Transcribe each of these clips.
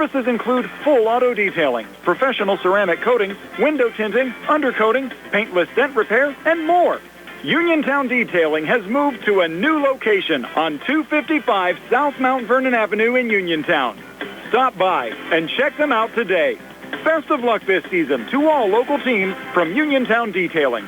Services include full auto detailing, professional ceramic coatings, window tinting, undercoating, paintless dent repair, and more. Uniontown Detailing has moved to a new location on 255 South Mount Vernon Avenue in Uniontown. Stop by and check them out today. Best of luck this season to all local teams from Uniontown Detailing.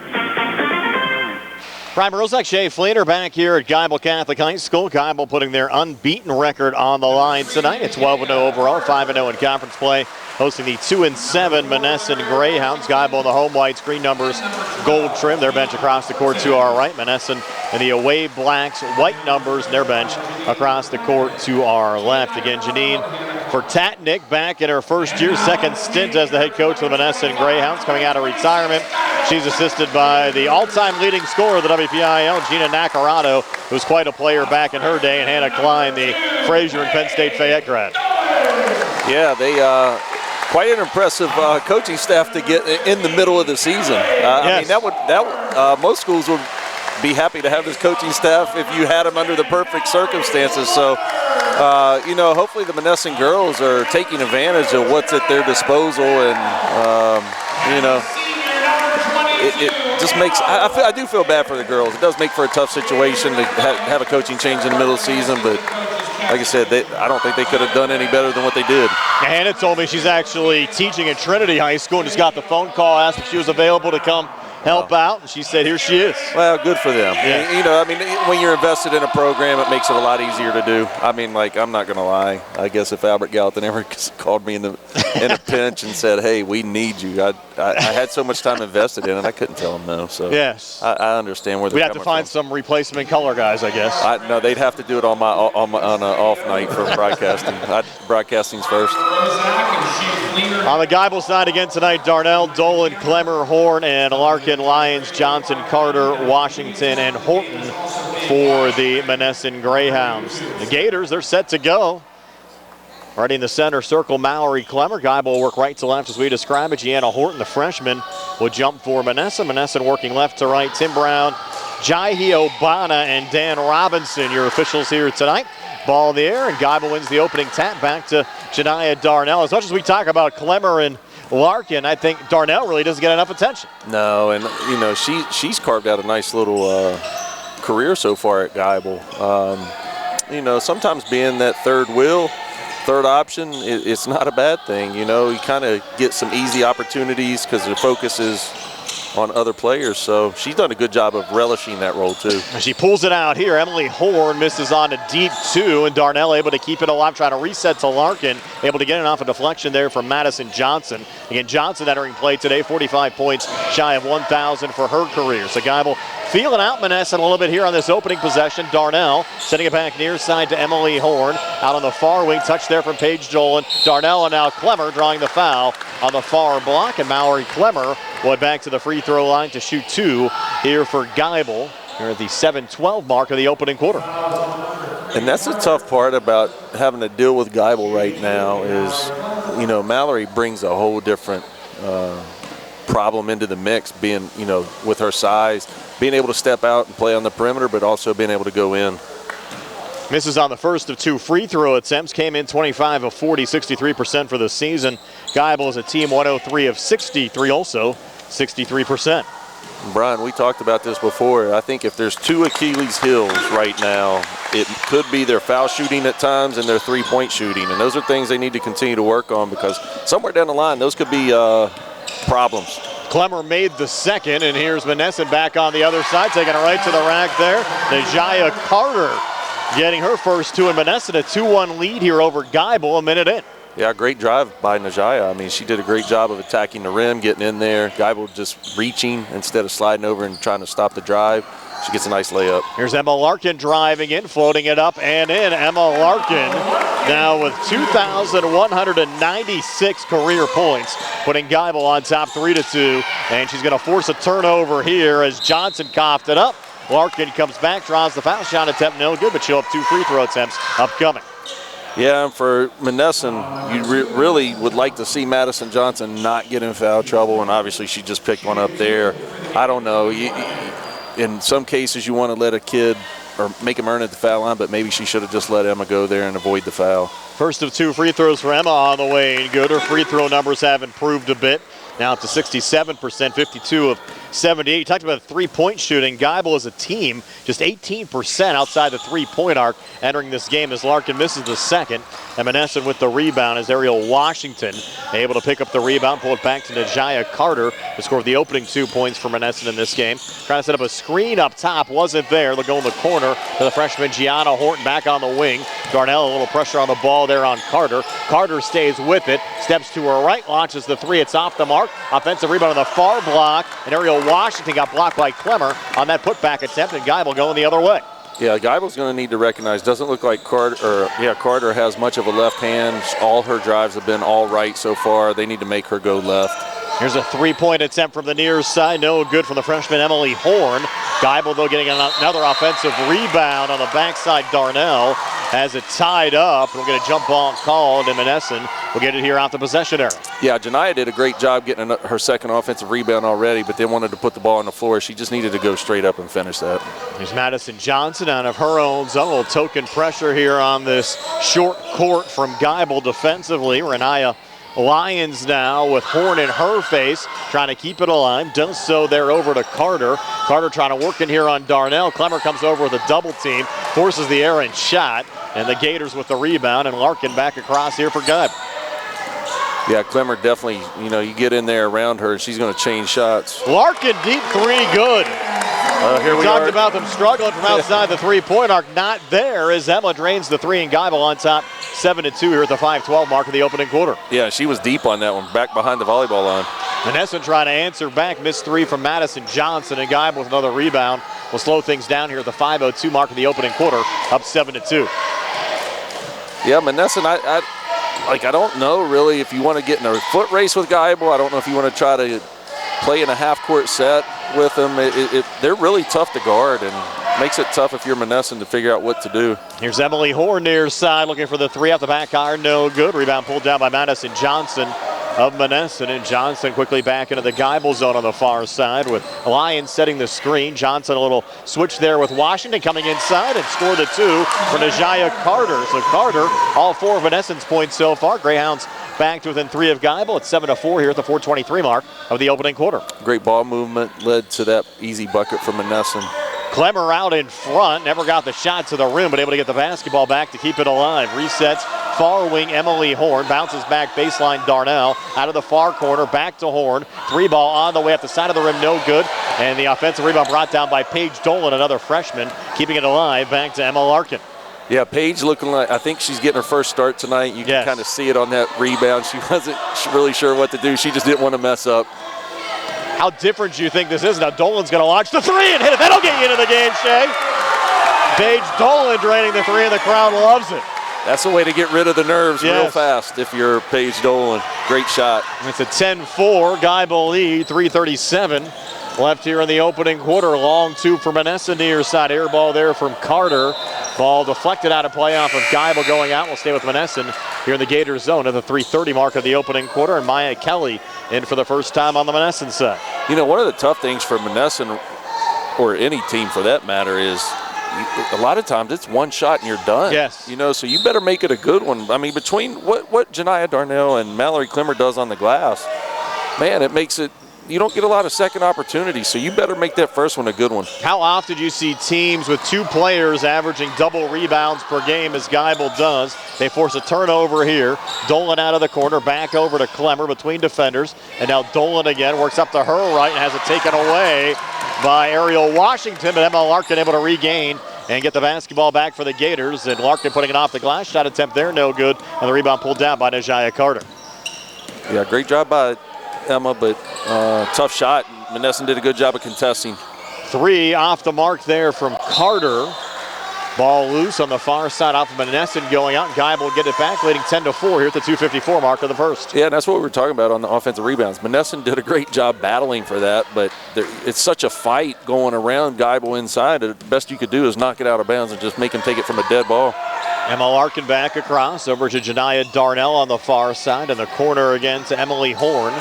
Brian Rozak, Shay Fleener back here at Geibel Catholic High School. Geibel putting their unbeaten record on the line tonight. It's 12-0 overall, 5-0 in conference play. Hosting the 2-7 Monessen Greyhounds. Geibel in the home whites, green numbers, gold trim. Their bench across the court to our right. Monessen in the away blacks, white numbers, and their bench across the court to our left. Again, Janine Vertatnik back in her first year, second stint as the head coach of the Monessen Greyhounds, coming out of retirement. She's assisted by the all-time leading scorer of the WPIAL, Gina Nacarado, who's quite a player back in her day, and Hannah Klein, the Fraser and Penn State Fayette grad. Yeah, they quite an impressive coaching staff to get in the middle of the season. Yes. I mean, most schools would be happy to have this coaching staff if you had them under the perfect circumstances. So, hopefully the Monessen girls are taking advantage of what's at their disposal, and it just makes. I do feel bad for the girls. It does make for a tough situation to have a coaching change in the middle of the season, but like I said, I don't think they could have done any better than what they did. Hannah told me she's actually teaching at Trinity High School and just got the phone call, asked if she was available to come help out, and she said here she is. Well, good for them. Yeah. When you're invested in a program, it makes it a lot easier to do. I mean, I'm not going to lie. I guess if Albert Gallatin ever called me in a pinch and said, hey, we need you, I had so much time invested in it, I couldn't tell them no. So yes, I understand where they're we'd have to find from. some replacement color guys, I guess. No, they'd have to do it on an off night for broadcasting. Broadcasting's first. On the Geibel side again tonight, Darnell, Dolan, Clemmer, Horn, and Larkin, Lyons, Johnson, Carter, Washington, and Horton for the Monessen Greyhounds. The Gators, they're set to go. Right in the center circle, Mallory, Clemmer. Geibel will work right to left as we describe it. Gianna Horton, the freshman, will jump for Monessen. Monessen working left to right. Tim Brown, Jaihi Obana, and Dan Robinson, your officials here tonight. Ball in the air, and Geibel wins the opening tap back to Janiyah Darnell. As much as we talk about Clemmer and Larkin, I think Darnell really doesn't get enough attention. No, and she's carved out a nice little career so far at Geibel. Sometimes being that third option, it's not a bad thing. You kind of get some easy opportunities because the focus is on other players. So she's done a good job of relishing that role too. She pulls it out here. Emily Horn misses on a deep two, and Darnell able to keep it alive, trying to reset to Larkin. Able to get it off a deflection there from Madison Johnson. Again, Johnson entering play today, 45 points, shy of 1,000 for her career. So Geibel feeling out Monessen a little bit here on this opening possession. Darnell sending it back near side to Emily Horn. Out on the far wing, touch there from Paige Dolan. Darnell and now Clemmer drawing the foul on the far block, and Mallory Clemmer went back to the free throw line to shoot two here for Geibel. Here at the 7-12 mark of the opening quarter. And that's the tough part about having to deal with Geibel right now is, Mallory brings a whole different problem into the mix, being, with her size, being able to step out and play on the perimeter, but also being able to go in. Misses on the first of two free throw attempts, came in 25 of 40, 63% for the season. Geibel is a team 103 of 63, also 63%. Brian, we talked about this before. I think if there's two Achilles heels right now, it could be their foul shooting at times and their three-point shooting. And those are things they need to continue to work on, because somewhere down the line, those could be problems. Clemmer made the second, and here's Monessen back on the other side, taking it right to the rack there. Najaya Carter getting her first two in Monessen, a 2-1 lead here over Geibel a minute in. Yeah, great drive by Najaya. I mean, she did a great job of attacking the rim, getting in there. Geibel just reaching instead of sliding over and trying to stop the drive. She gets a nice layup. Here's Emma Larkin driving in, floating it up and in. Emma Larkin now with 2,196 career points, putting Geibel on top 3-2. And she's going to force a turnover here as Johnson coughed it up. Larkin comes back, draws the foul shot attempt, no good, but she'll have two free throw attempts upcoming. Yeah, and for Monessen, you really would like to see Madison Johnson not get in foul trouble, and obviously she just picked one up there. I don't know. In some cases, you want to let a kid or make him earn at the foul line, but maybe she should have just let Emma go there and avoid the foul. First of 2 free throws for Emma on the way and good. Her free throw numbers have improved a bit. Now up to 67%, 52 of 78. You talked about three-point shooting. Geibel as a team, just 18% outside the three-point arc entering this game as Larkin misses the second. And Monessen with the rebound as Ariel Washington able to pick up the rebound, pull it back to Najaya Carter, who scored the opening 2 points for Monessen in this game. Trying to set up a screen up top, wasn't there. They'll go in the corner to the freshman Gianna Horton back on the wing. Darnell, a little pressure on the ball there on Carter. Carter stays with it, steps to her right, launches the three. It's off the mark. Offensive rebound on the far block, and Ariel Washington got blocked by Clemmer on that putback attempt, and Geibel going the other way. Yeah, Geibel's going to need to recognize, doesn't look like Carter has much of a left hand. All her drives have been all right so far. They need to make her go left. Here's a three-point attempt from the near side. No good from the freshman Emily Horn. Geibel, though, getting another offensive rebound on the backside. Darnell has it tied up. We'll get a jump ball called, and Monessen will get it here off the possession area. Yeah, Janiyah did a great job getting her second offensive rebound already, but then wanted to put the ball on the floor. She just needed to go straight up and finish that. Here's Madison Johnson out of her own zone. A little token pressure here on this short court from Geibel defensively. Renaya Lyons now with Horn in her face, trying to keep it alive. Does so there over to Carter. Carter trying to work in here on Darnell. Clemmer comes over with a double team, forces the errant shot, and the Gators with the rebound, and Larkin back across here for Geibel. Yeah, Clemmer definitely, you get in there around her, she's going to change shots. Larkin deep three, good. Here we talked are. about them struggling from outside the three-point arc. Not there as Emma drains the three, and Geibel on top 7-2 here at the 5:12 mark of the opening quarter. Yeah, she was deep on that one, back behind the volleyball line. Monessen trying to answer back, missed three from Madison Johnson, and Geibel with another rebound will slow things down here at the 5:02 mark of the opening quarter, up 7-2. Yeah, Monessen, I don't know really if you want to get in a foot race with Geibel. I don't know if you want to try to play in a half-court set with them. They're really tough to guard, and makes it tough if you're Monessen to figure out what to do. Here's Emily Horn near side looking for the three off the back iron. No good. Rebound pulled down by Madison Johnson of Monessen, and Johnson quickly back into the Geibel zone on the far side with Lyons setting the screen. Johnson a little switch there with Washington coming inside and scored the two for Najaya Carter. So Carter, all four of Monessen's points so far. Greyhounds back to within three of Geibel. It's 7-4 here at the 4:23 mark of the opening quarter. Great ball movement led to that easy bucket from Monessen. Clemmer out in front, never got the shot to the rim, but able to get the basketball back to keep it alive. Resets, far wing Emily Horn, bounces back baseline Darnell, out of the far corner, back to Horn. Three ball on the way up the side of the rim, no good. And the offensive rebound brought down by Paige Dolan, another freshman, keeping it alive, back to Emma Larkin. Yeah, Paige looking like, I think she's getting her first start tonight. You can kind of see it on that rebound. She wasn't really sure what to do. She just didn't want to mess up. How different do you think this is? Now Dolan's going to launch the three and hit it. That'll get you into the game, Shay. Paige Dolan draining the three, and the crowd loves it. That's a way to get rid of the nerves real fast if you're Paige Dolan. Great shot. It's a 10-4 Geibel lead, 3:37 left here in the opening quarter. Long two for Monessen near side. Air ball there from Carter. Ball deflected out of play off of Geibel going out. We'll stay with Monessen here in the Gators zone at the 3:30 mark of the opening quarter. And Maya Kelly in for the first time on the Monessen side. One of the tough things for Monessen, or any team for that matter, is a lot of times it's one shot and you're done. Yes. So you better make it a good one. I mean, between what Janiyah Darnell and Mallory Clemmer does on the glass, man, it makes it, you don't get a lot of second opportunities, so you better make that first one a good one. How often do you see teams with two players averaging double rebounds per game as Geibel does? They force a turnover here. Dolan out of the corner, back over to Clemmer between defenders, and now Dolan again works up to her right and has it taken away by Ariel Washington, but Emma Larkin able to regain and get the basketball back for the Gators, and Larkin putting it off the glass. Shot attempt there, no good, and the rebound pulled down by Najaya Carter. Yeah, great job by Emma, but tough shot. Monessen did a good job of contesting. Three off the mark there from Carter. Ball loose on the far side off of Monessen going out. Geibel will get it back, leading 10-4 here at the 2:54 mark of the first. Yeah, and that's what we were talking about on the offensive rebounds. Monessen did a great job battling for that, but it's such a fight going around Geibel inside. The best you could do is knock it out of bounds and just make him take it from a dead ball. Emma Larkin back across over to Janiyah Darnell on the far side, in the corner again to Emily Horn.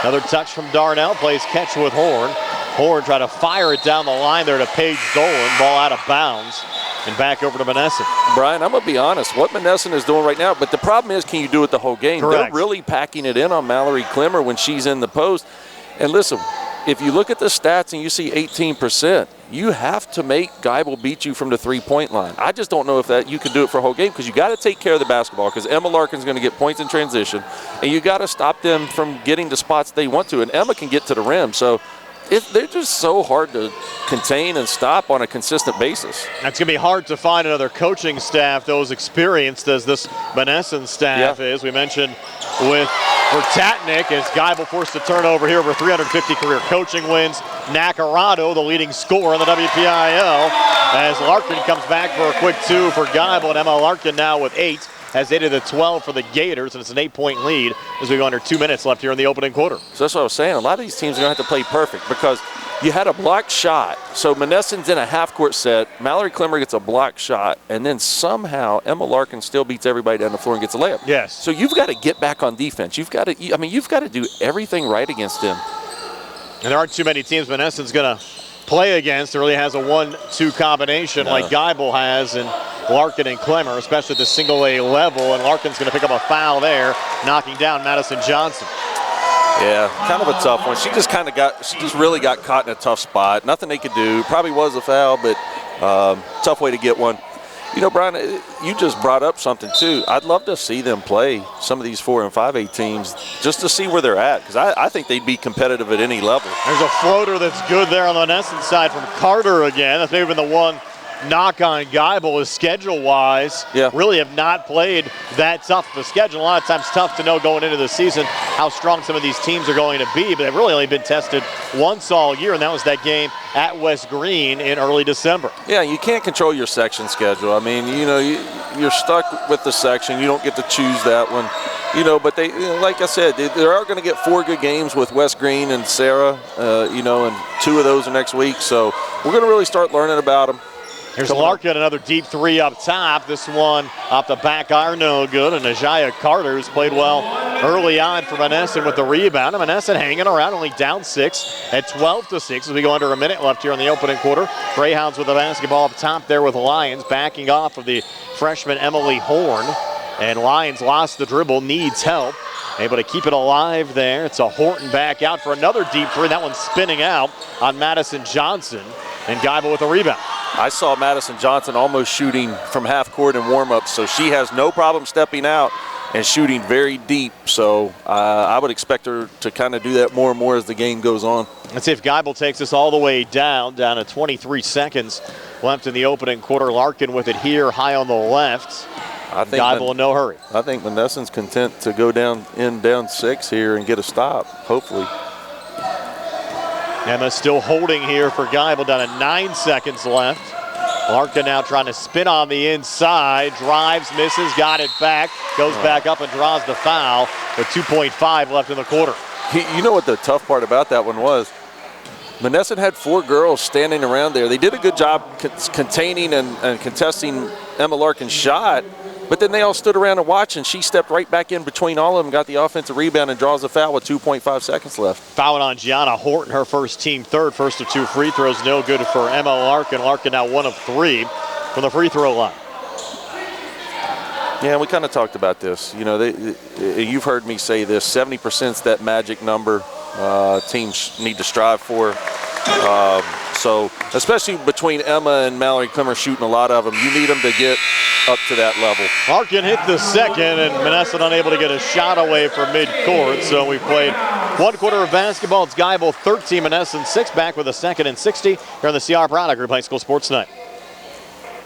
Another touch from Darnell, plays catch with Horn. Horn tried to fire it down the line there to Paige Dolan. Ball out of bounds and back over to Monessen. Brian, I'm going to be honest. What Monessen is doing right now, but the problem is, can you do it the whole game? Correct. They're really packing it in on Mallory Klimmer when she's in the post. And listen, if you look at the stats and you see 18%, you have to make Geibel beat you from the three-point line. I just don't know if that you can do it for a whole game, because you got to take care of the basketball, because Emma Larkin's going to get points in transition, and you got to stop them from getting the spots they want to. And Emma can get to the rim, so they're just so hard to contain and stop on a consistent basis. It's going to be hard to find another coaching staff though as experienced as this Monessen staff is. We mentioned with Vertatnik as Geibel forced a turnover here, over 350 career coaching wins. Nacarado, the leading scorer in the WPIAL, as Larkin comes back for a quick two for Geibel, and Emma Larkin now with 8. Has 8 of the 12 for the Gators, and it's an 8-point lead as we go under 2 minutes left here in the opening quarter. So that's what I was saying. A lot of these teams are going to have to play perfect, because you had a blocked shot. So Monessen's in a half-court set. Mallory Klimmer gets a blocked shot, and then somehow Emma Larkin still beats everybody down the floor and gets a layup. Yes. So you've got to get back on defense. You've got to do everything right against them. And there aren't too many teams Monessen's going to play against. It really has a 1-2 combination like Geibel has, and Larkin and Klimmer, especially at the single A level, and Larkin's going to pick up a foul there, knocking down Madison Johnson. Yeah, kind of a tough one. She just really got caught in a tough spot. Nothing they could do. Probably was a foul, but tough way to get one. You know, Brian, you just brought up something too. I'd love to see them play some of these 4 and 5A teams just to see where they're at, because I think they'd be competitive at any level. There's a floater that's good there on the Monessen side from Carter again. That's maybe been the one knock on Geibel is schedule-wise. Really have not played that tough of a schedule. A lot of times tough to know going into the season how strong some of these teams are going to be, but they've really only been tested once all year, and that was that game at West Green in early December. Yeah, you can't control your section schedule. I mean, you know, you're stuck with the section. You don't get to choose that one. You know, but they, like I said, they are going to get 4 good games with West Green and Sarah, you know, and 2 of those are next week. So we're going to really start learning about them. Here's Larkin, another deep 3 up top. This one off the back iron, no good. And Najaya Carter, who's played well early on for Monessen with the rebound. And Monessen hanging around, only down 6 at 12-6 as we go under a minute left here in the opening quarter. Greyhounds with the basketball up top there with Lions, backing off of the freshman Emily Horn. And Lions lost the dribble, needs help. Able to keep it alive there. It's a Horton back out for another deep 3. That one's spinning out on Madison Johnson. And Geibel with a rebound. I saw Madison Johnson almost shooting from half court in warm-up, so she has no problem stepping out and shooting very deep. So I would expect her to kind of do that more and more as the game goes on. Let's see if Geibel takes us all the way down to 23 seconds left in the opening quarter. Larkin with it here, high on the left. I think Geibel in no hurry. I think Monessen's content to go down 6 here and get a stop, hopefully. Emma still holding here for Geibel, down to 9 seconds left. Larkin now trying to spin on the inside, drives, misses, got it back, goes back up and draws the foul with 2.5 left in the quarter. You know what the tough part about that one was? Monessen had 4 girls standing around there. They did a good job containing and contesting Emma Larkin's shot, but then they all stood around and watched, and she stepped right back in between all of them, got the offensive rebound, and draws the foul with 2.5 seconds left. Fouling on Gianna Horton, her first team third. First of 2 free throws, no good for Emma Larkin. Larkin now 1 of 3 from the free throw line. Yeah, we kind of talked about this. You know, you've heard me say this, 70% is that magic number teams need to strive for. So especially between Emma and Mallory Klimmer shooting a lot of them, you need them to get up to that level. Larkin hit the second, and Monessen unable to get a shot away from midcourt. So we've played 1 quarter of basketball. It's Geibel 13, Monessen 6, back with a 2nd and 60 here on the CR Product Group High School Sports Night.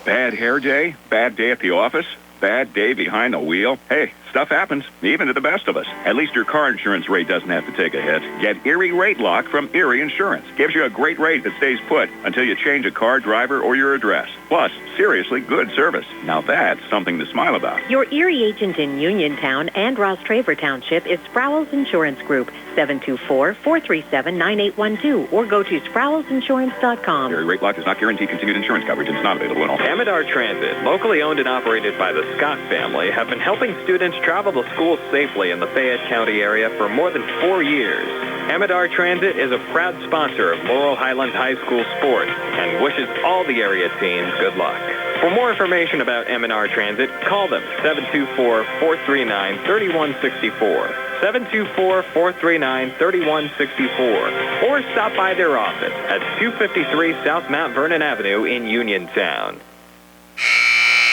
Bad hair day, bad day at the office, bad day behind the wheel. Hey, stuff happens, even to the best of us. At least your car insurance rate doesn't have to take a hit. Get Erie Rate Lock from Erie Insurance. Gives you a great rate that stays put until you change a car, driver, or your address. Plus, seriously good service. Now that's something to smile about. Your Erie agent in Uniontown and Ross Traver Township is Sproul's Insurance Group, 724-437-9812, or go to sproulsinsurance.com. Erie Rate Lock does not guarantee continued insurance coverage and is not available in all. Amador Transit, locally owned and operated by the Scott family, have been helping students travel to school safely in the Fayette County area for more than 4 years. Amador Transit is a proud sponsor of Laurel Highlands High School sports and wishes all the area teams good luck. For more information about M&R Transit, call them 724-439-3164, 724-439-3164, or stop by their office at 253 South Mount Vernon Avenue in Uniontown.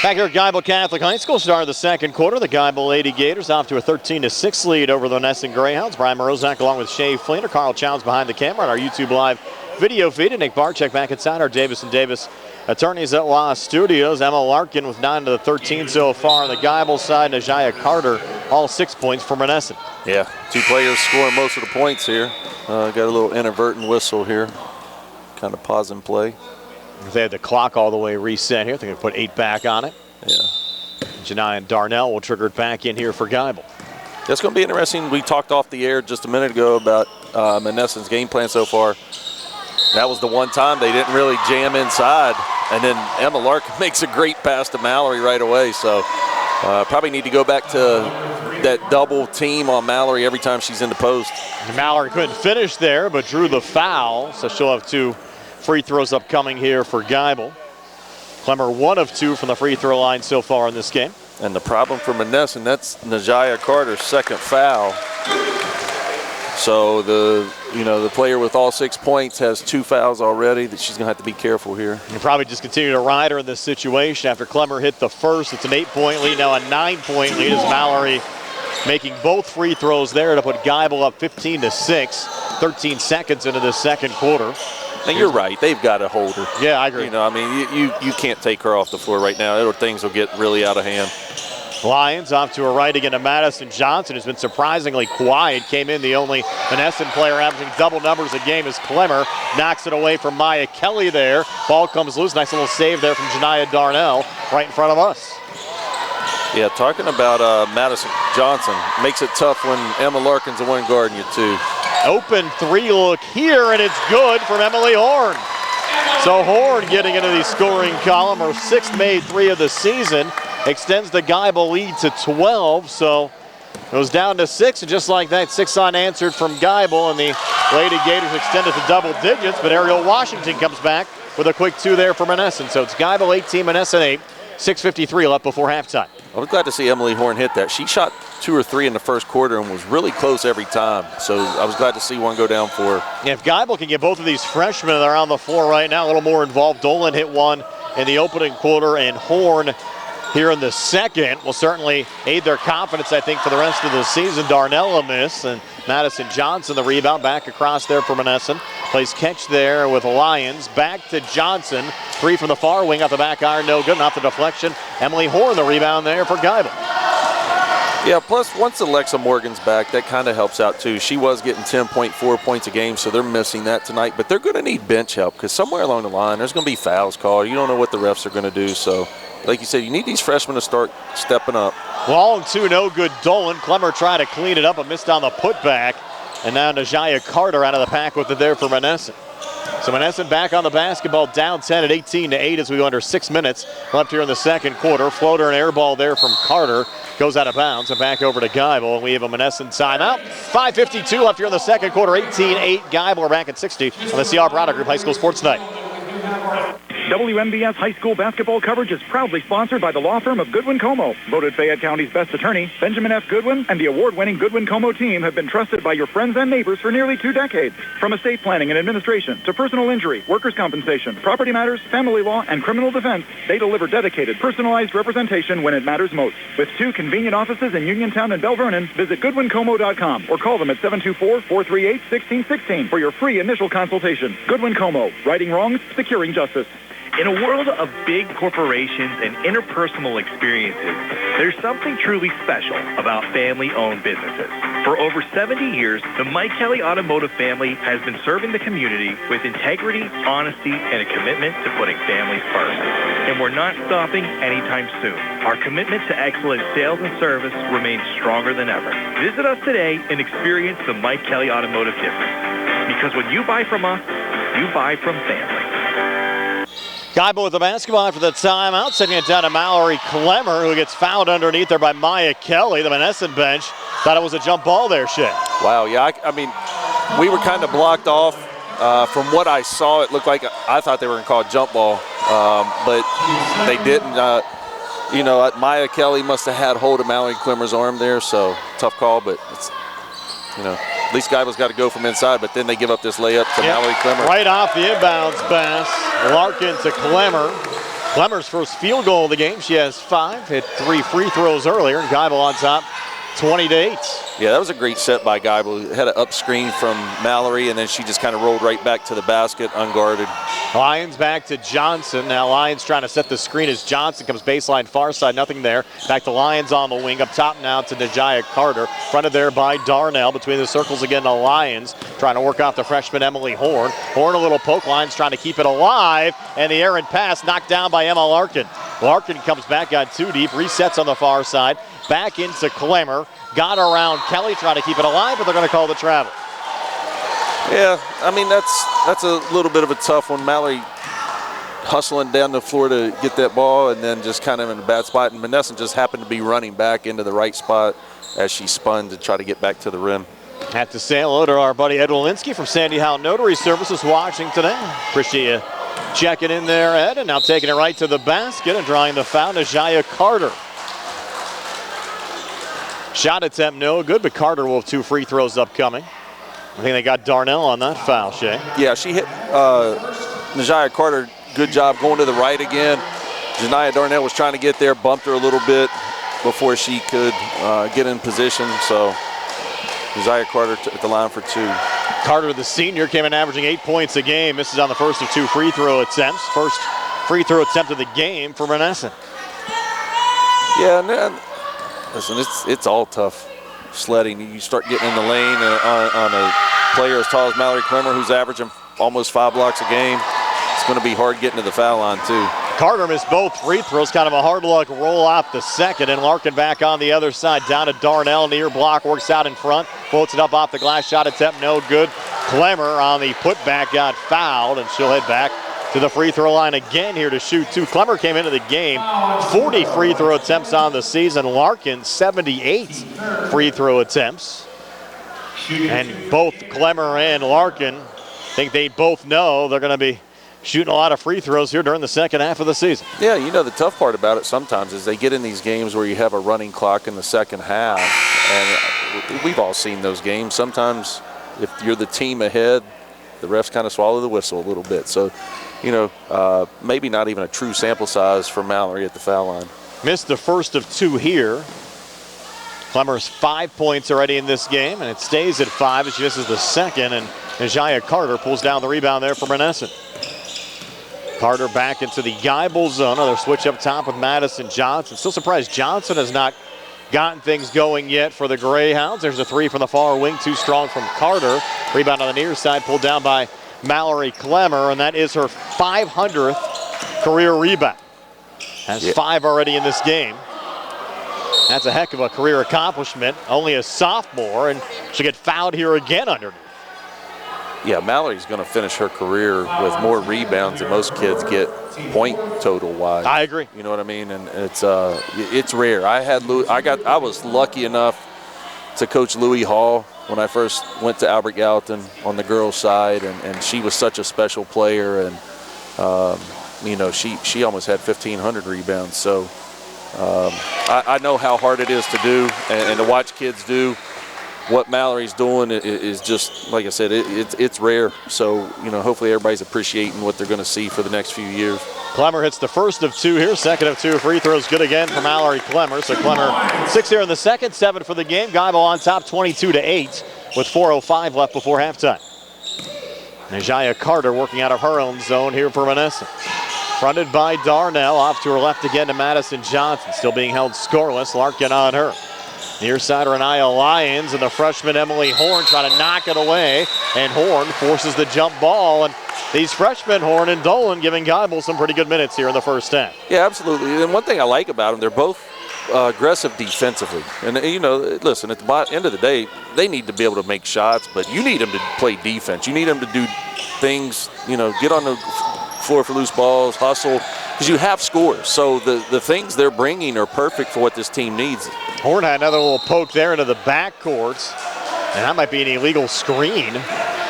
Back here at Geibel Catholic High School, start of the second quarter. The Geibel Lady Gators off to a 13-6 lead over the Monessen Greyhounds. Brian Morozak along with Shay Fleener. Carl Childs behind the camera on our YouTube Live video feed. And Nick Barczyk back inside our Davis & Davis Attorneys at Law Studios. Emma Larkin with 9 to the 13 so far on the Geibel side. Najaya Carter, all 6 points for Monessen. Yeah, 2 players scoring most of the points here. Got a little inadvertent whistle here. Kind of pausing play. They had the clock all the way reset here. I think they put 8 back on it. Yeah. Janai and Darnell will trigger it back in here for Geibel. That's going to be interesting. We talked off the air just a minute ago about Monessen's game plan so far. That was the one time they didn't really jam inside. And then Emma Larkin makes a great pass to Mallory right away. So probably need to go back to that double team on Mallory every time she's in the post. Mallory couldn't finish there, but drew the foul. So she'll have 2 free throws upcoming here for Geibel. Clemmer 1 of 2 from the free throw line so far in this game. And the problem for Monessen, that's Najaya Carter's second foul. So the player with all 6 points has 2 fouls already that she's going to have to be careful here. You probably just continue to ride her in this situation. After Clemmer hit the first, it's an 8-point lead, now a 9-point lead as Mallory making both free throws there to put Geibel up 15-6, 13 seconds into the second quarter. Now, you're right. They've got to hold her. Yeah, I agree. You can't take her off the floor right now. Things will get really out of hand. Lions off to her right again to Madison Johnson, who's been surprisingly quiet. Came in the only Monessen player averaging double numbers a game as Clemmer knocks it away from Maya Kelly there. Ball comes loose. Nice little save there from Janaya Darnell right in front of us. Yeah, talking about Madison Johnson, makes it tough when Emma Larkin's the one guarding you too. Open 3 look here, and it's good from Emily Horn. So Horn getting into the scoring column, her 6th made 3 of the season, extends the Geibel lead to 12. So it goes down to 6, and just like that, 6 unanswered from Geibel, and the Lady Gators extended to double digits, but Ariel Washington comes back with a quick 2 there for Monessen. So it's Geibel 18, Monessen 8, 6:53 left before halftime. I was glad to see Emily Horn hit that. She shot 2 or 3 in the first quarter and was really close every time. So I was glad to see one go down for her. Yeah, if Geibel can get both of these freshmen that are on the floor right now a little more involved, Dolan hit one in the opening quarter, and Horn here in the second will certainly aid their confidence, I think, for the rest of the season. Darnell a miss, and Madison Johnson the rebound back across there for Monessen. Plays catch there with Lyons. Back to Johnson. 3 from the far wing off the back iron, no good. Not the deflection. Emily Horn the rebound there for Geibel. Yeah, plus once Alexa Morgan's back, that kind of helps out too. She was getting 10.4 points a game, so they're missing that tonight. But they're going to need bench help because somewhere along the line there's going to be fouls called. You don't know what the refs are going to do. So, like you said, you need these freshmen to start stepping up. Long 2, no good. Dolan. Clemmer tried to clean it up, but missed on the putback. And now Najaya Carter out of the pack with it there for Monessen. So Monessen back on the basketball, down 10 at 18-8 as we go under 6 minutes left here in the second quarter. Floater and air ball there from Carter. Goes out of bounds and back over to Geibel, and we have a Monessen timeout. 5:52 left here in the second quarter, 18-8. Geibel, we're back at 60 on the CR Product Group High School Sports Night. WMBS high school basketball coverage is proudly sponsored by the law firm of Goodwin Como. Voted Fayette County's best attorney, Benjamin F. Goodwin and the award-winning Goodwin Como team have been trusted by your friends and neighbors for nearly 2 decades. From estate planning and administration to personal injury, workers' compensation, property matters, family law, and criminal defense, they deliver dedicated, personalized representation when it matters most. With 2 convenient offices in Uniontown and Bell Vernon, visit GoodwinComo.com or call them at 724-438-1616 for your free initial consultation. Goodwin Como, righting wrongs, securing justice. In a world of big corporations and interpersonal experiences, there's something truly special about family-owned businesses. For over 70 years, the Mike Kelly Automotive family has been serving the community with integrity, honesty, and a commitment to putting families first. And we're not stopping anytime soon. Our commitment to excellent sales and service remains stronger than ever. Visit us today and experience the Mike Kelly Automotive difference. Because when you buy from us, you buy from family. Geibel with the basketball after the timeout, sending it down to Mallory Clemmer, who gets fouled underneath there by Maya Kelly. The Monessen bench thought it was a jump ball there, Shea. Wow, yeah, I mean, we were kind of blocked off. From what I saw, it looked like I thought they were going to call a jump ball, but they didn't. Maya Kelly must have had hold of Mallory Clemmer's arm there, so tough call, but it's, at least Geibel's got to go from inside, but then they give up this layup to Mallory Clemmer. Right off the inbounds pass, Larkin to Clemmer. Clemmer's first field goal of the game. She has 5, hit 3 free throws earlier, and Geibel on top, 20-8. Yeah, that was a great set by Geibel. Had an up screen from Mallory, and then she just kind of rolled right back to the basket, unguarded. Lions back to Johnson. Now Lions trying to set the screen as Johnson comes baseline far side, nothing there. Back to Lions on the wing, up top now to Najaya Carter. Fronted there by Darnell. Between the circles again to Lions. Trying to work off the freshman Emily Horn. Horn a little poke, Lions trying to keep it alive. And the errant pass knocked down by Emma Larkin. Larkin comes back on 2 deep, resets on the far side. Back into Clemmer. Got around Kelly, trying to keep it alive, but they're going to call the travel. Yeah, I mean, that's a little bit of a tough one. Mallory hustling down the floor to get that ball and then just kind of in a bad spot. And Monessen just happened to be running back into the right spot as she spun to try to get back to the rim. Have to say hello to our buddy Ed Walensky from Sandy Howe Notary Services watching today. Appreciate you checking in there, Ed. And now taking it right to the basket and drawing the foul, Najaya Carter. Shot attempt no good, but Carter will have 2 free throws upcoming. I think they got Darnell on that foul, Shay. Yeah, she hit Najaya Carter. Good job going to the right again. Janiyah Darnell was trying to get there, bumped her a little bit before she could get in position. So Najaya Carter at the line for 2. Carter, the senior, came in averaging 8 points a game. This is on the first of 2 free throw attempts. First free throw attempt of the game for Monessen. Yeah, and then, listen, it's all tough sledding. You start getting in the lane on a player as tall as Mallory Clemmer, who's averaging almost 5 blocks a game. It's going to be hard getting to the foul line, too. Carter missed both free throws, kind of a hard luck roll off the second, and Larkin back on the other side. Down to Darnell, near block, works out in front, floats it up off the glass, shot attempt no good. Clemmer on the putback got fouled, and she'll head back to the free throw line again here to shoot 2. Clemmer came into the game, 40 free throw attempts on the season. Larkin, 78 free throw attempts. And both Clemmer and Larkin think they both know they're going to be shooting a lot of free throws here during the second half of the season. Yeah, the tough part about it sometimes is they get in these games where you have a running clock in the second half, and we've all seen those games. Sometimes if you're the team ahead, the refs kind of swallow the whistle a little bit. So, maybe not even a true sample size for Mallory at the foul line. Missed the first of 2 here. Clemmer's 5 points already in this game, and it stays at 5 as she misses the second, and Najaya Carter pulls down the rebound there for Monessen. Carter back into the Geibel zone. Another switch up top with Madison Johnson. Still surprised Johnson has not gotten things going yet for the Greyhounds. There's a 3 from the far wing, too strong from Carter. Rebound on the near side, pulled down by Mallory Clemmer, and that is her 500th career rebound. Has 5 already in this game. That's a heck of a career accomplishment. Only a sophomore, and she'll get fouled here again underneath. Yeah, Mallory's going to finish her career with more rebounds than most kids get point total wise. I agree. You know what I mean? And it's rare. I was lucky enough to coach Louie Hall when I first went to Albert Gallatin on the girls' side, and she was such a special player, and she almost had 1,500 rebounds. So I know how hard it is to do, and to watch kids do what Mallory's doing is just, like I said, it's rare. So, hopefully everybody's appreciating what they're going to see for the next few years. Clemmer hits the first of 2 here, second of 2 free throws good again for Mallory Clemmer. So Clemmer 6 here in the second, 7 for the game. Geibel on top 22-8 with 4:05 left before halftime. Najaya Carter working out of her own zone here for Monessen. Fronted by Darnell, off to her left again to Madison Johnson. Still being held scoreless, Larkin on her. Near side Renaya Lyons and the freshman Emily Horn trying to knock it away, and Horn forces the jump ball, and these freshmen, Horn and Dolan, giving Geibel some pretty good minutes here in the first half. Yeah, absolutely. And one thing I like about them, they're both aggressive defensively. And, listen, at the end of the day, they need to be able to make shots, but you need them to play defense. You need them to do things, get on the floor for loose balls, hustle, because you have scores. So the things they're bringing are perfect for what this team needs. Horn had another little poke there into the backcourt. And that might be an illegal screen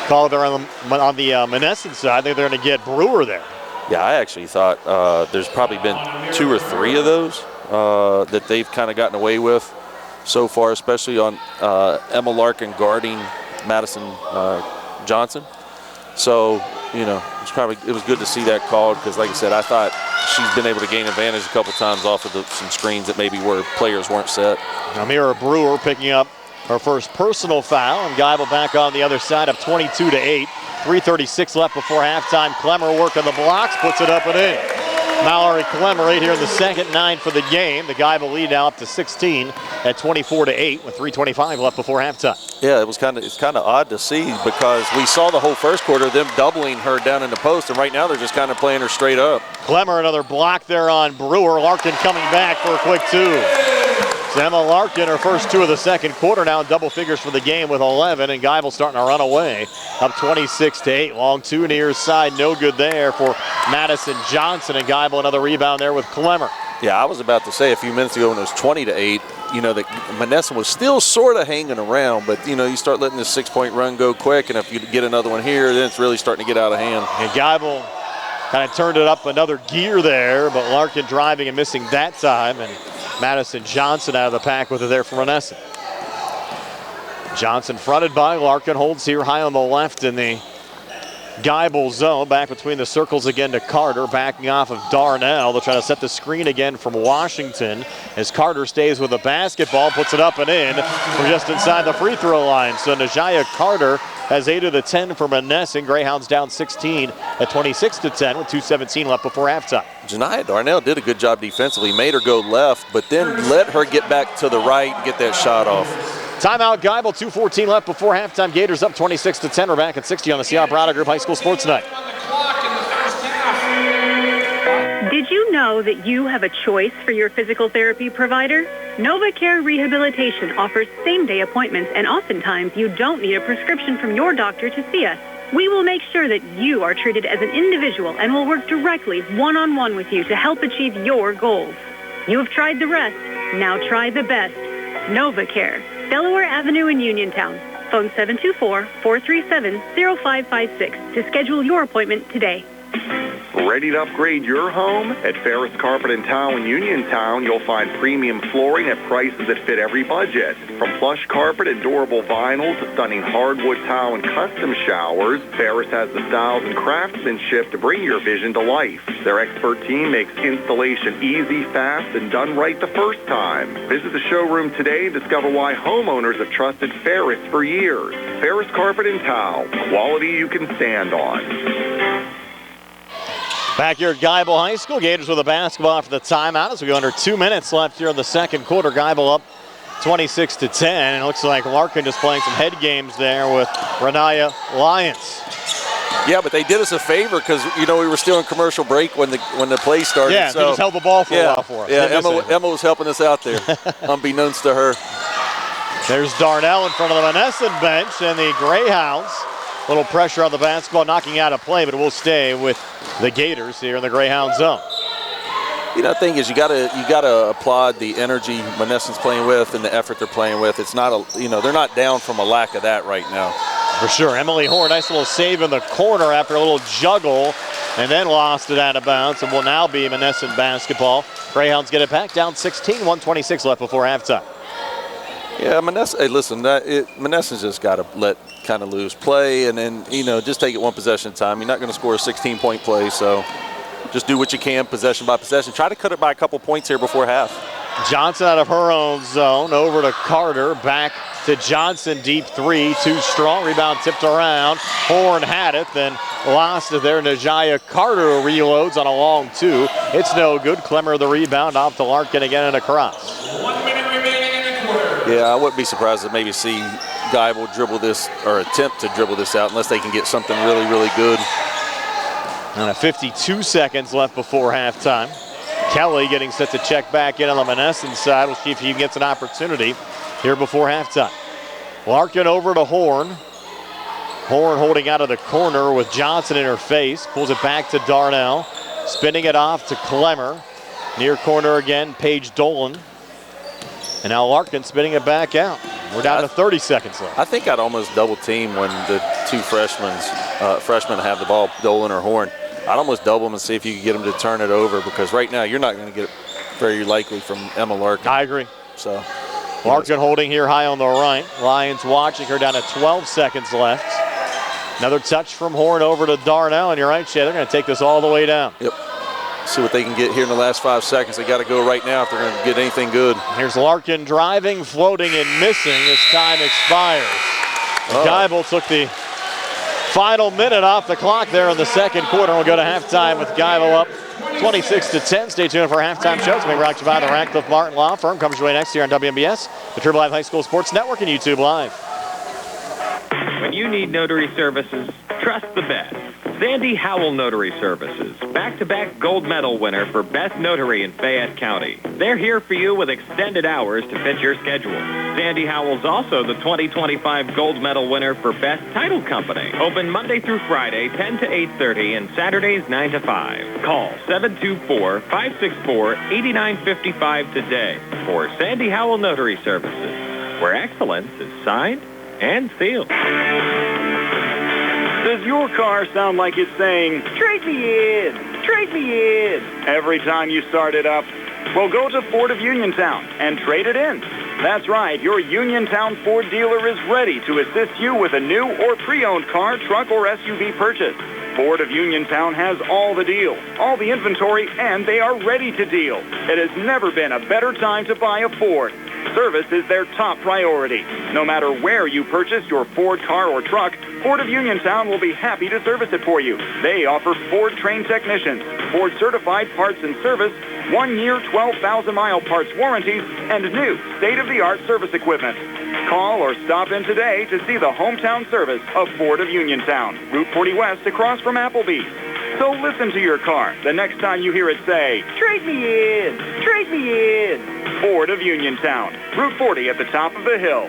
called there on the Monessen side. I think they're going to get Brewer there. Yeah, I actually thought there's probably been 2 or 3 of those that they've kind of gotten away with so far, especially on Emma Larkin guarding Madison Johnson. So, you know, it was good to see that called because, like I said, I thought she's been able to gain advantage a couple times off of some screens that maybe where players weren't set. Amira Brewer picking up her first personal foul, and Geibel back on the other side up 22-8. 3:36 left before halftime. Clemmer working the blocks, puts it up and in. Mallory Clemmer right here in the second, 9 for the game. The Geibel lead now up to 16 at 24-8 with 3:25 left before halftime. Yeah, it's kind of odd to see because we saw the whole first quarter them doubling her down in the post, and right now they're just kind of playing her straight up. Clemmer, another block there on Brewer. Larkin coming back for a quick 2. Emma Larkin, her first 2 of the second quarter, now in double figures for the game with 11, and Geibel starting to run away, up 26-8. Long 2 near side, no good there for Madison Johnson, and Geibel another rebound there with Clemmer. Yeah, I was about to say a few minutes ago when it was 20-8, you know, that Monessen was still sort of hanging around, but, you know, you start letting this 6-point run go quick, and if you get another one here, then it's really starting to get out of hand. And Geibel kind of turned it up another gear there, but Larkin driving and missing that time, and Madison Johnson out of the pack with it there for Monessen. Johnson fronted by Larkin, holds here high on the left in the Geibel zone. Back between the circles again to Carter, backing off of Darnell. They'll try to set the screen again from Washington as Carter stays with the basketball, puts it up and in. We're just inside the free throw line. So Najaya Carter has 8 of the 10 for Monessen. Greyhounds down 16 at 26-10 with 2:17 left before halftime. Janiyah Darnell did a good job defensively, made her go left, but then let her get back to the right and get that shot off. Timeout Geibel, 2:14 left before halftime. Gators up 26-10. We're back at 60 on the CR Browder Group High School Sports Night. Did you know that you have a choice for your physical therapy provider? NovaCare Rehabilitation offers same-day appointments, and oftentimes you don't need a prescription from your doctor to see us. We will make sure that you are treated as an individual and will work directly one-on-one with you to help achieve your goals. You have tried the rest. Now try the best. NovaCare, Delaware Avenue in Uniontown. Phone 724-437-0556 to schedule your appointment today. Ready to upgrade your home? At Faris Carpet and Tile in Uniontown, you'll find premium flooring at prices that fit every budget. From plush carpet and durable vinyl to stunning hardwood tile and custom showers, Faris has the styles and craftsmanship to bring your vision to life. Their expert team makes installation easy, fast, and done right the first time. Visit the showroom today and discover why homeowners have trusted Faris for years. Faris Carpet and Tile, quality you can stand on. Back here at Geibel High School, Gators with a basketball after the timeout as we go under 2 minutes left here in the second quarter. Geibel up 26-10. And it looks like Larkin just playing some head games there with Renaya Lyons. Yeah, but they did us a favor because, you know, we were still in commercial break when the play started. Yeah, so they just held the ball for a while for us. Yeah, Emma was helping us out there, unbeknownst to her. There's Darnell in front of the Monessen bench, and the Greyhounds. A little pressure on the basketball, knocking out a play, but it will stay with the Gators here in the Greyhound zone. You know, the thing is, you gotta applaud the energy Monessen's playing with and the effort they're playing with. It's not they're not down from a lack of that right now. For sure. Emily Horn, nice little save in the corner after a little juggle, and then lost it out of bounds, and will now be Monessen basketball. Greyhounds get it back, down 16, 1:26 left before halftime. Yeah, Monessen. Hey, listen, Monessen's just got to let kind of loose play, and then just take it one possession at a time. You're not going to score a 16-point play, so just do what you can, possession by possession. Try to cut it by a couple points here before half. Johnson out of her own zone, over to Carter, back to Johnson, deep 3, too strong. Rebound tipped around. Horn had it, then lost it there. Najaya Carter reloads on a long 2. It's no good. Clemmer the rebound, off to Larkin again and across. 1 minute remaining in the quarter. Yeah, I wouldn't be surprised to maybe see Geibel dribble this, or attempt to dribble this out, unless they can get something really, really good. And 52 seconds left before halftime. Kelly getting set to check back in on the Monessen side. We'll see if he gets an opportunity here before halftime. Larkin over to Horn. Horn holding out of the corner with Johnson in her face. Pulls it back to Darnell. Spinning it off to Clemmer. Near corner again, Paige Dolan. And now Larkin spinning it back out. We're down to 30 seconds left. I think I'd almost double team when the two freshmen have the ball, Dolan or Horn. I'd almost double them and see if you could get them to turn it over, because right now you're not going to get it very likely from Emma Larkin. I agree. So Larkin holding here high on the right. Lions watching her, down to 12 seconds left. Another touch from Horn over to Darnell, and you're right, Shay, they're going to take this all the way down. Yep. See what they can get here in the last 5 seconds. They got to go right now if they're going to get anything good. Here's Larkin driving, floating, and missing as time expires. Geibel took the final minute off the clock there in the second quarter. We'll go to halftime with Geibel up 26-10. Stay tuned for halftime shows. Being brought to you by the Radcliffe Martin Law Firm. Comes your way next year on WMBS, the Triple Live High School Sports Network, and YouTube Live. When you need notary services, trust the best. Sandy Howell Notary Services, back-to-back gold medal winner for Best Notary in Fayette County. They're here for you with extended hours to fit your schedule. Sandy Howell's also the 2025 gold medal winner for Best Title Company. Open Monday through Friday, 10 to 8:30, and Saturdays, 9 to 5. Call 724-564-8955 today for Sandy Howell Notary Services, where excellence is signed and sealed. Does your car sound like it's saying, "Trade me in, trade me in," every time you start it up? Well, go to Ford of Uniontown and trade it in. That's right, your Uniontown Ford dealer is ready to assist you with a new or pre-owned car, truck, or SUV purchase. Ford of Uniontown has all the deals, all the inventory, and they are ready to deal. It has never been a better time to buy a Ford. Service is their top priority. No matter where you purchase your Ford car or truck, Ford of Uniontown will be happy to service it for you. They offer Ford-trained technicians, Ford-certified parts and service, 1-year, 12,000-mile parts warranties, and new state-of-the-art service equipment. Call or stop in today to see the hometown service of Ford of Uniontown, Route 40 West across from Applebee's. So listen to your car the next time you hear it say, "Trade me in, trade me in." Ford of Uniontown, Route 40 at the top of the hill.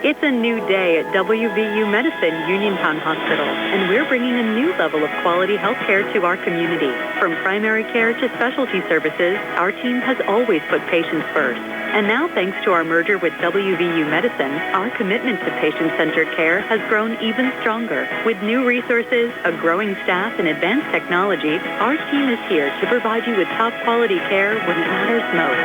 It's a new day at WVU Medicine Uniontown Hospital, and we're bringing a new level of quality health care to our community. From primary care to specialty services, our team has always put patients first. And now, thanks to our merger with WVU Medicine, our commitment to patient-centered care has grown even stronger. With new resources, a growing staff, and advanced technology, our team is here to provide you with top-quality care when it matters most.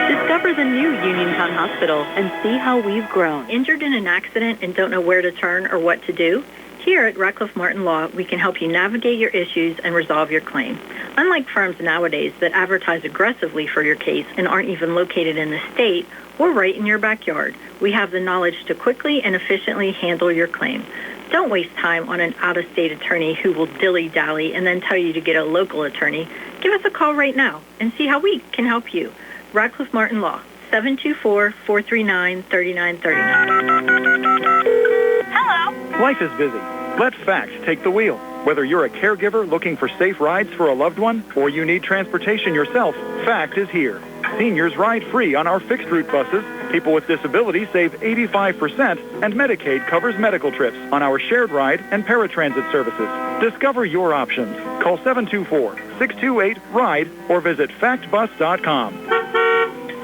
Discover the new Uniontown Hospital and see how we've grown. Injured in an accident and don't know where to turn or what to do? Here at Radcliffe Martin Law, we can help you navigate your issues and resolve your claim. Unlike firms nowadays that advertise aggressively for your case and aren't even located in the state, we're right in your backyard. We have the knowledge to quickly and efficiently handle your claim. Don't waste time on an out-of-state attorney who will dilly-dally and then tell you to get a local attorney. Give us a call right now and see how we can help you. Radcliffe Martin Law, 724-439-3939. Hello. Life is busy. Let FACT take the wheel. Whether you're a caregiver looking for safe rides for a loved one or you need transportation yourself, FACT is here. Seniors ride free on our fixed route buses. People with disabilities save 85%, and Medicaid covers medical trips on our shared ride and paratransit services. Discover your options. Call 724-628-RIDE or visit factbus.com.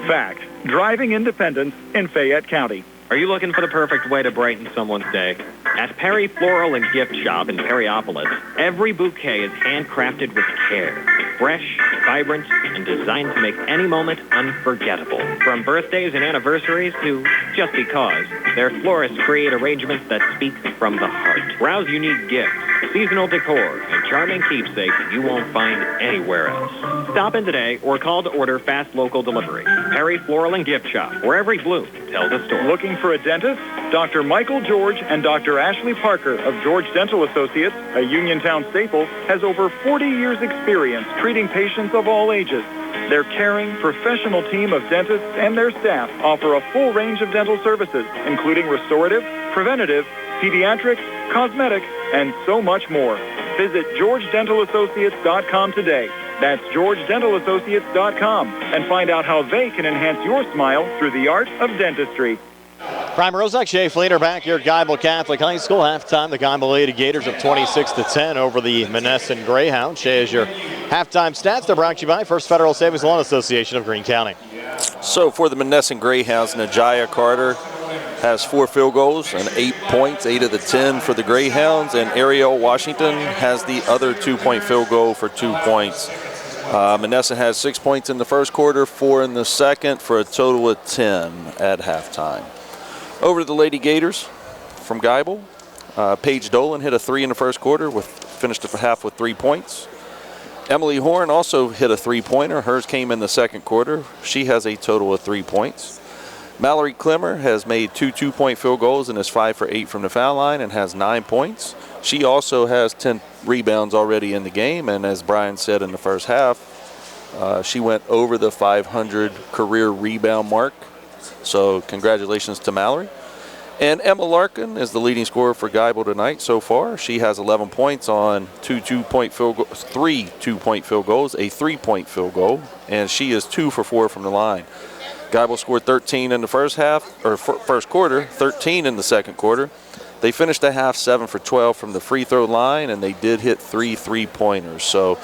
FACT, driving independence in Fayette County. Are you looking for the perfect way to brighten someone's day? At Perry Floral and Gift Shop in Perryopolis, every bouquet is handcrafted with care. Fresh, vibrant, and designed to make any moment unforgettable. From birthdays and anniversaries to just because, their florists create arrangements that speak from the heart. Browse unique gifts, seasonal decor, and charming keepsakes you won't find anywhere else. Stop in today or call to order fast local delivery. Perry Floral and Gift Shop, where every bloom tells a story. Looking for a dentist? Dr. Michael George and Dr. Ashley Parker of George Dental Associates, a Uniontown staple, has over 40 years' experience treating patients of all ages. Their caring, professional team of dentists and their staff offer a full range of dental services, including restorative, preventative, pediatric, cosmetic, and so much more. Visit GeorgeDentalAssociates.com today. That's GeorgeDentalAssociates.com, and find out how they can enhance your smile through the art of dentistry. Prime Rozak, Shea Fleener back here at Geibel Catholic High School. Halftime, the Geibel Lady Gators of 26-10 over the Monessen Greyhounds. Shea, is your halftime stats. They're brought to you by First Federal Savings Loan Association of Greene County. So for the Monessen Greyhounds, Najaya Carter has 4 field goals and 8 points, 8 of the 10 for the Greyhounds, and Ariel Washington has the other 2-point field goal for 2 points. Monessen has 6 points in the first quarter, 4 in the second, for a total of 10 at halftime. Over to the Lady Gators from Geibel. Paige Dolan hit a 3 in the first quarter, finished the half with 3 points. Emily Horn also hit a 3-pointer. Hers came in the second quarter. She has a total of 3 points. Mallory Clemmer has made 2 2-point field goals and is 5 for 8 from the foul line and has 9 points. She also has 10 rebounds already in the game, and as Brian said in the first half, she went over the 500 career rebound mark. So congratulations to Mallory. And Emma Larkin is the leading scorer for Geibel tonight so far. She has 11 points on 3 2-point field goals, a 3-point field goal, and she is 2 for 4 from the line. Geibel scored 13 in the first quarter, 13 in the second quarter. They finished the half 7 for 12 from the free throw line, and they did hit 3 3-pointers. So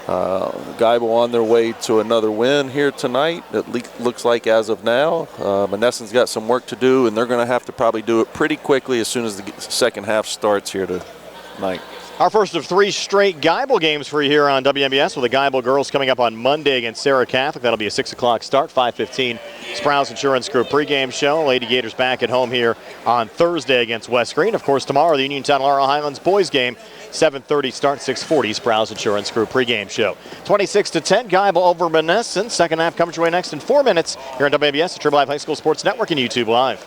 Geibel on their way to another win here tonight. It looks like as of now. Monessen's got some work to do, and they're going to have to probably do it pretty quickly as soon as the second half starts here tonight. Our first of 3 straight Geibel games for you here on WMBS, with the Geibel girls coming up on Monday against Sarah Catholic. That'll be a 6 o'clock start, 5:15. Sprouse Insurance Group pregame show. Lady Gators back at home here on Thursday against West Green. Of course, tomorrow, the Uniontown Laurel Highlands boys game, 7:30 start, 6:40. Sprouse Insurance Group pregame show. 26-10, Geibel over Monessen. Second half comes your way next in 4 minutes here on WMBS, the Triple Live High School Sports Network, and YouTube Live.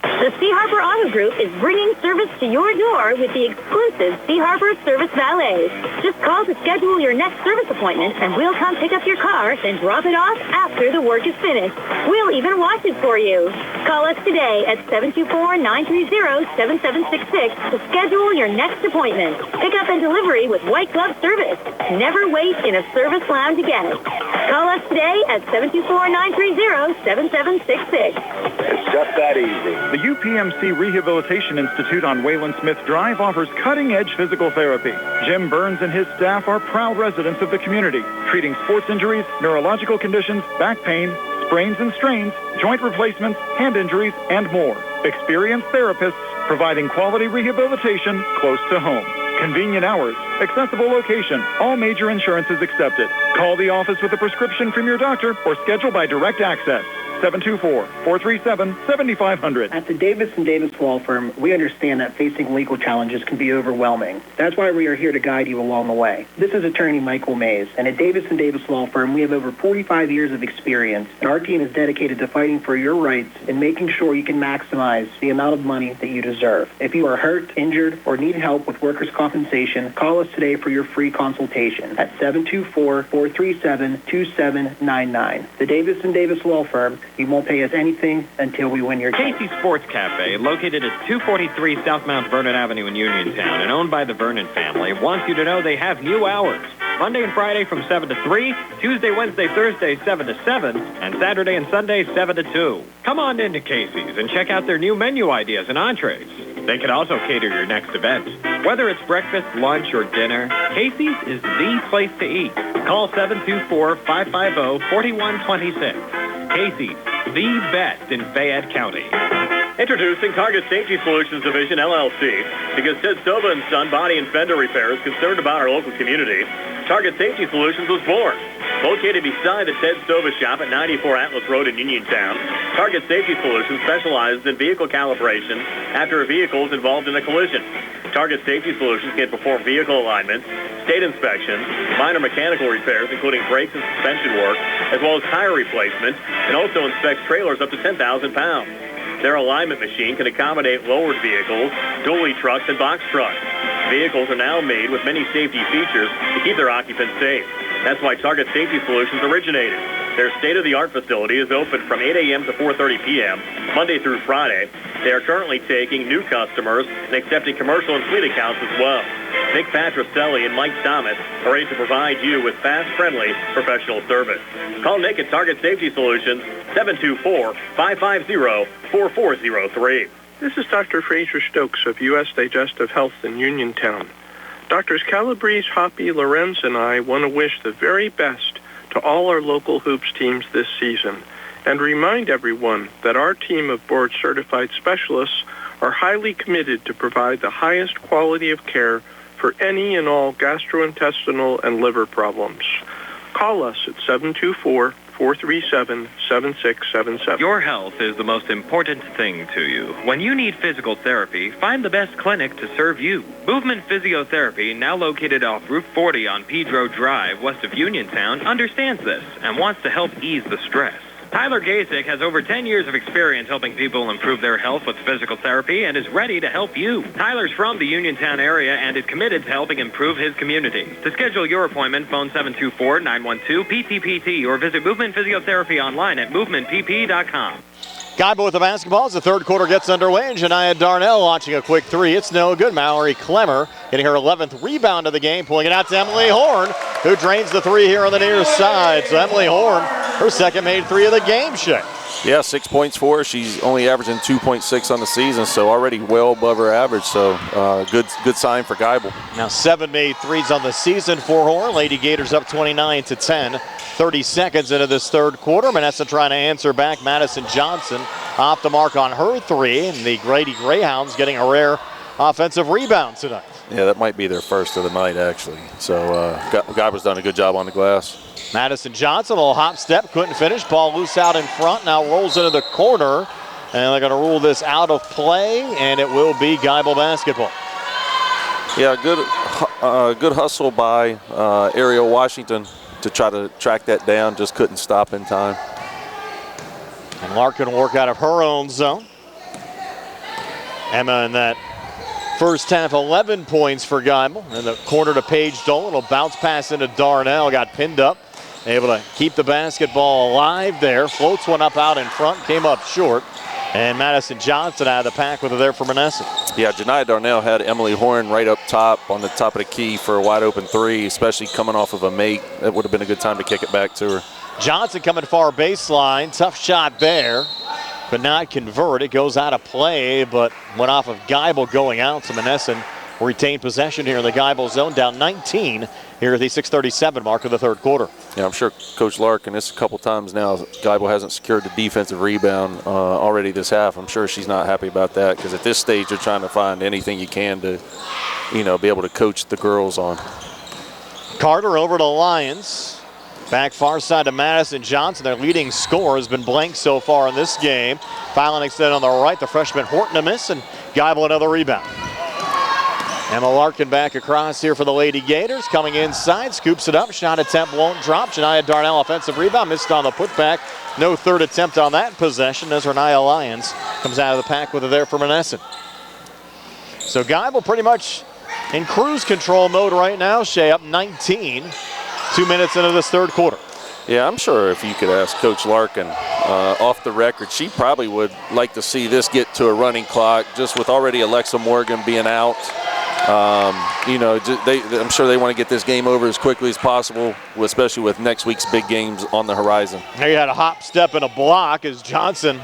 The Sea Harbor Auto Group is bringing service to your door with the exclusive Sea Harbor Service Valet. Just call to schedule your next service appointment, and we'll come pick up your car and drop it off after the work is finished. We'll even wash it for you. Call us today at 724-930-7766 to schedule your next appointment. Pick up and delivery with white glove service. Never wait in a service lounge again. Call us today at 724-930-7766. It's just that easy. The UPMC Rehabilitation Institute on Wayland Smith Drive offers cutting-edge physical therapy. Jim Burns and his staff are proud residents of the community, treating sports injuries, neurological conditions, back pain, sprains and strains, joint replacements, hand injuries, and more. Experienced therapists providing quality rehabilitation close to home. Convenient hours, accessible location, all major insurances accepted. Call the office with a prescription from your doctor or schedule by direct access. 724-437-7500. At the Davis & Davis Law Firm, we understand that facing legal challenges can be overwhelming. That's why we are here to guide you along the way. This is attorney Michael Mays, and at Davis & Davis Law Firm, we have over 45 years of experience, and our team is dedicated to fighting for your rights and making sure you can maximize the amount of money that you deserve. If you are hurt, injured, or need help with workers' compensation, call us today for your free consultation at 724-437-2799. The Davis & Davis Law Firm. You won't pay us anything until we win your case. Casey's Sports Cafe, located at 243 South Mount Vernon Avenue in Uniontown and owned by the Vernon family, wants you to know they have new hours. Monday and Friday from 7 to 3, Tuesday, Wednesday, Thursday 7 to 7, and Saturday and Sunday 7 to 2. Come on into Casey's and check out their new menu ideas and entrees. They can also cater your next event. Whether it's breakfast, lunch, or dinner, Casey's is the place to eat. Call 724-550-4126. Casey's, the best in Fayette County. Introducing Target Safety Solutions Division, LLC. Because Ted Silva & Son Body and Fender Repair is concerned about our local community, Target Safety Solutions was born. Located beside the Ted Silva shop at 94 Atlas Road in Uniontown, Target Safety Solutions specializes in vehicle calibration after a vehicle is involved in a collision. Target Safety Solutions can perform vehicle alignments, state inspections, minor mechanical repairs, including brakes and suspension work, as well as tire replacements, and also inspects trailers up to 10,000 pounds. Their alignment machine can accommodate lowered vehicles, dually trucks, and box trucks. Vehicles are now made with many safety features to keep their occupants safe. That's why Target Safety Solutions originated. Their state-of-the-art facility is open from 8 a.m. to 4:30 p.m., Monday through Friday. They are currently taking new customers and accepting commercial and fleet accounts as well. Nick Patricelli and Mike Thomas are ready to provide you with fast, friendly, professional service. Call Nick at Target Safety Solutions, 724-550-4403. This is Dr. Fraser Stokes of U.S. Digestive Health in Uniontown. Doctors Calabrese, Hoppy, Lorenz, and I want to wish the very best to all our local hoops teams this season and remind everyone that our team of board-certified specialists are highly committed to provide the highest quality of care for any and all gastrointestinal and liver problems. Call us at 724-437-7677. Your health is the most important thing to you. When you need physical therapy, find the best clinic to serve you. Movement Physiotherapy, now located off Route 40 on Pedro Drive, west of Uniontown, understands this and wants to help ease the stress. Tyler Gasick has over 10 years of experience helping people improve their health with physical therapy and is ready to help you. Tyler's from the Uniontown area and is committed to helping improve his community. To schedule your appointment, phone 724-912-PTPT or visit Movement Physiotherapy online at movementpp.com. Geibel with the basketball as the third quarter gets underway, and Janiah Darnell launching a quick three. It's no good. Mallory Clemmer getting her 11th rebound of the game, pulling it out to Emily Horn, who drains the three here on the near side. So Emily Horn, her second made three of the game, Shay. Yeah, 6 points for her. She's only averaging 2.6 on the season, so already well above her average. So good sign for Geibel. Now 7 made threes on the season for Horn. Lady Gators up 29-10. 30 seconds into this third quarter. Monessen trying to answer back. Madison Johnson off the mark on her three, and the Grady Greyhounds getting a rare offensive rebound tonight. Yeah, that might be their first of the night, actually. So Geibel's done a good job on the glass. Madison Johnson, a little hop step, couldn't finish. Ball loose out in front, now rolls into the corner. And they're going to rule this out of play, and it will be Geibel basketball. Yeah, good hustle by Ariel Washington to try to track that down, just couldn't stop in time. And Larkin will work out of her own zone. Emma in that first half, 11 points for Geibel. In the corner to Paige Dolan, will bounce pass into Darnell, got pinned up. Able to keep the basketball alive there. Floats one up out in front, came up short. And Madison Johnson out of the pack with it there for Monessen. Yeah, Janiah Darnell had Emily Horn right up top on the top of the key for a wide open three, especially coming off of a make. That would have been a good time to kick it back to her. Johnson coming far baseline. Tough shot there, but not convert. It goes out of play, but went off of Geibel going out. So Monessen retained possession here in the Geibel zone, down 19 here at the 6:37 mark of the third quarter. Yeah, I'm sure Coach Larkin, this a couple times now, Geibel hasn't secured the defensive rebound already this half. I'm sure she's not happy about that, because at this stage you're trying to find anything you can to, be able to coach the girls on. Carter over to Lyons. Back far side to Madison Johnson. Their leading scorer has been blank so far in this game. Fouling extended on the right. The freshman Horton a miss, and Geibel another rebound. Emma Larkin back across here for the Lady Gators. Coming inside, scoops it up. Shot attempt won't drop. Janiah Darnell offensive rebound. Missed on the putback. No third attempt on that possession as Renaya Lyons comes out of the pack with it there for Monessen. So Geibel pretty much in cruise control mode right now. Shea up 19. 2 minutes into this third quarter. Yeah, I'm sure if you could ask Coach Larkin off the record, she probably would like to see this get to a running clock, just with already Alexa Morgan being out. I'm sure they want to get this game over as quickly as possible, especially with next week's big games on the horizon. There you had a hop, step, and a block as Johnson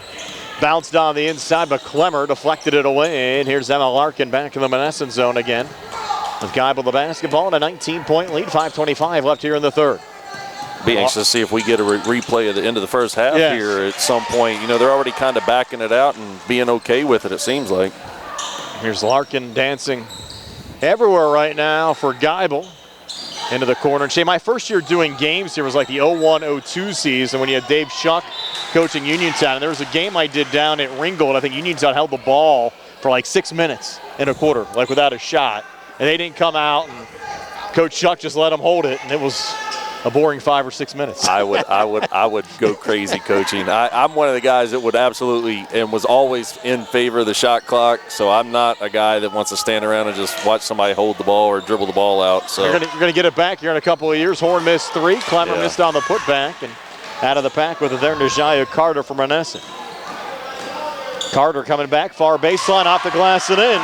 bounced on the inside, but Clemmer deflected it away. And here's Emma Larkin back in the Monessen zone again. With Geibel the basketball and a 19-point lead, 5:25 left here in the third. Be anxious to see if we get a replay at the end of the first half here at some point. They're already kind of backing it out and being okay with it, it seems like. Here's Larkin dancing everywhere right now for Geibel. Into the corner. And Shay, my first year doing games here was like the 01-02 season when you had Dave Shuck coaching Uniontown. And there was a game I did down at Ringgold. I think Uniontown held the ball for like 6 minutes in a quarter, like without a shot. And they didn't come out, and Coach Shuck just let them hold it, and it was a boring 5 or 6 minutes. I would go crazy coaching. I'm one of the guys that would absolutely and was always in favor of the shot clock. So I'm not a guy that wants to stand around and just watch somebody hold the ball or dribble the ball out. So you're gonna get it back here in a couple of years. Horn missed three. Clemmer missed on the putback, and out of the pack with it there, Najaya Carter from Monessen. Carter coming back, far baseline, off the glass and in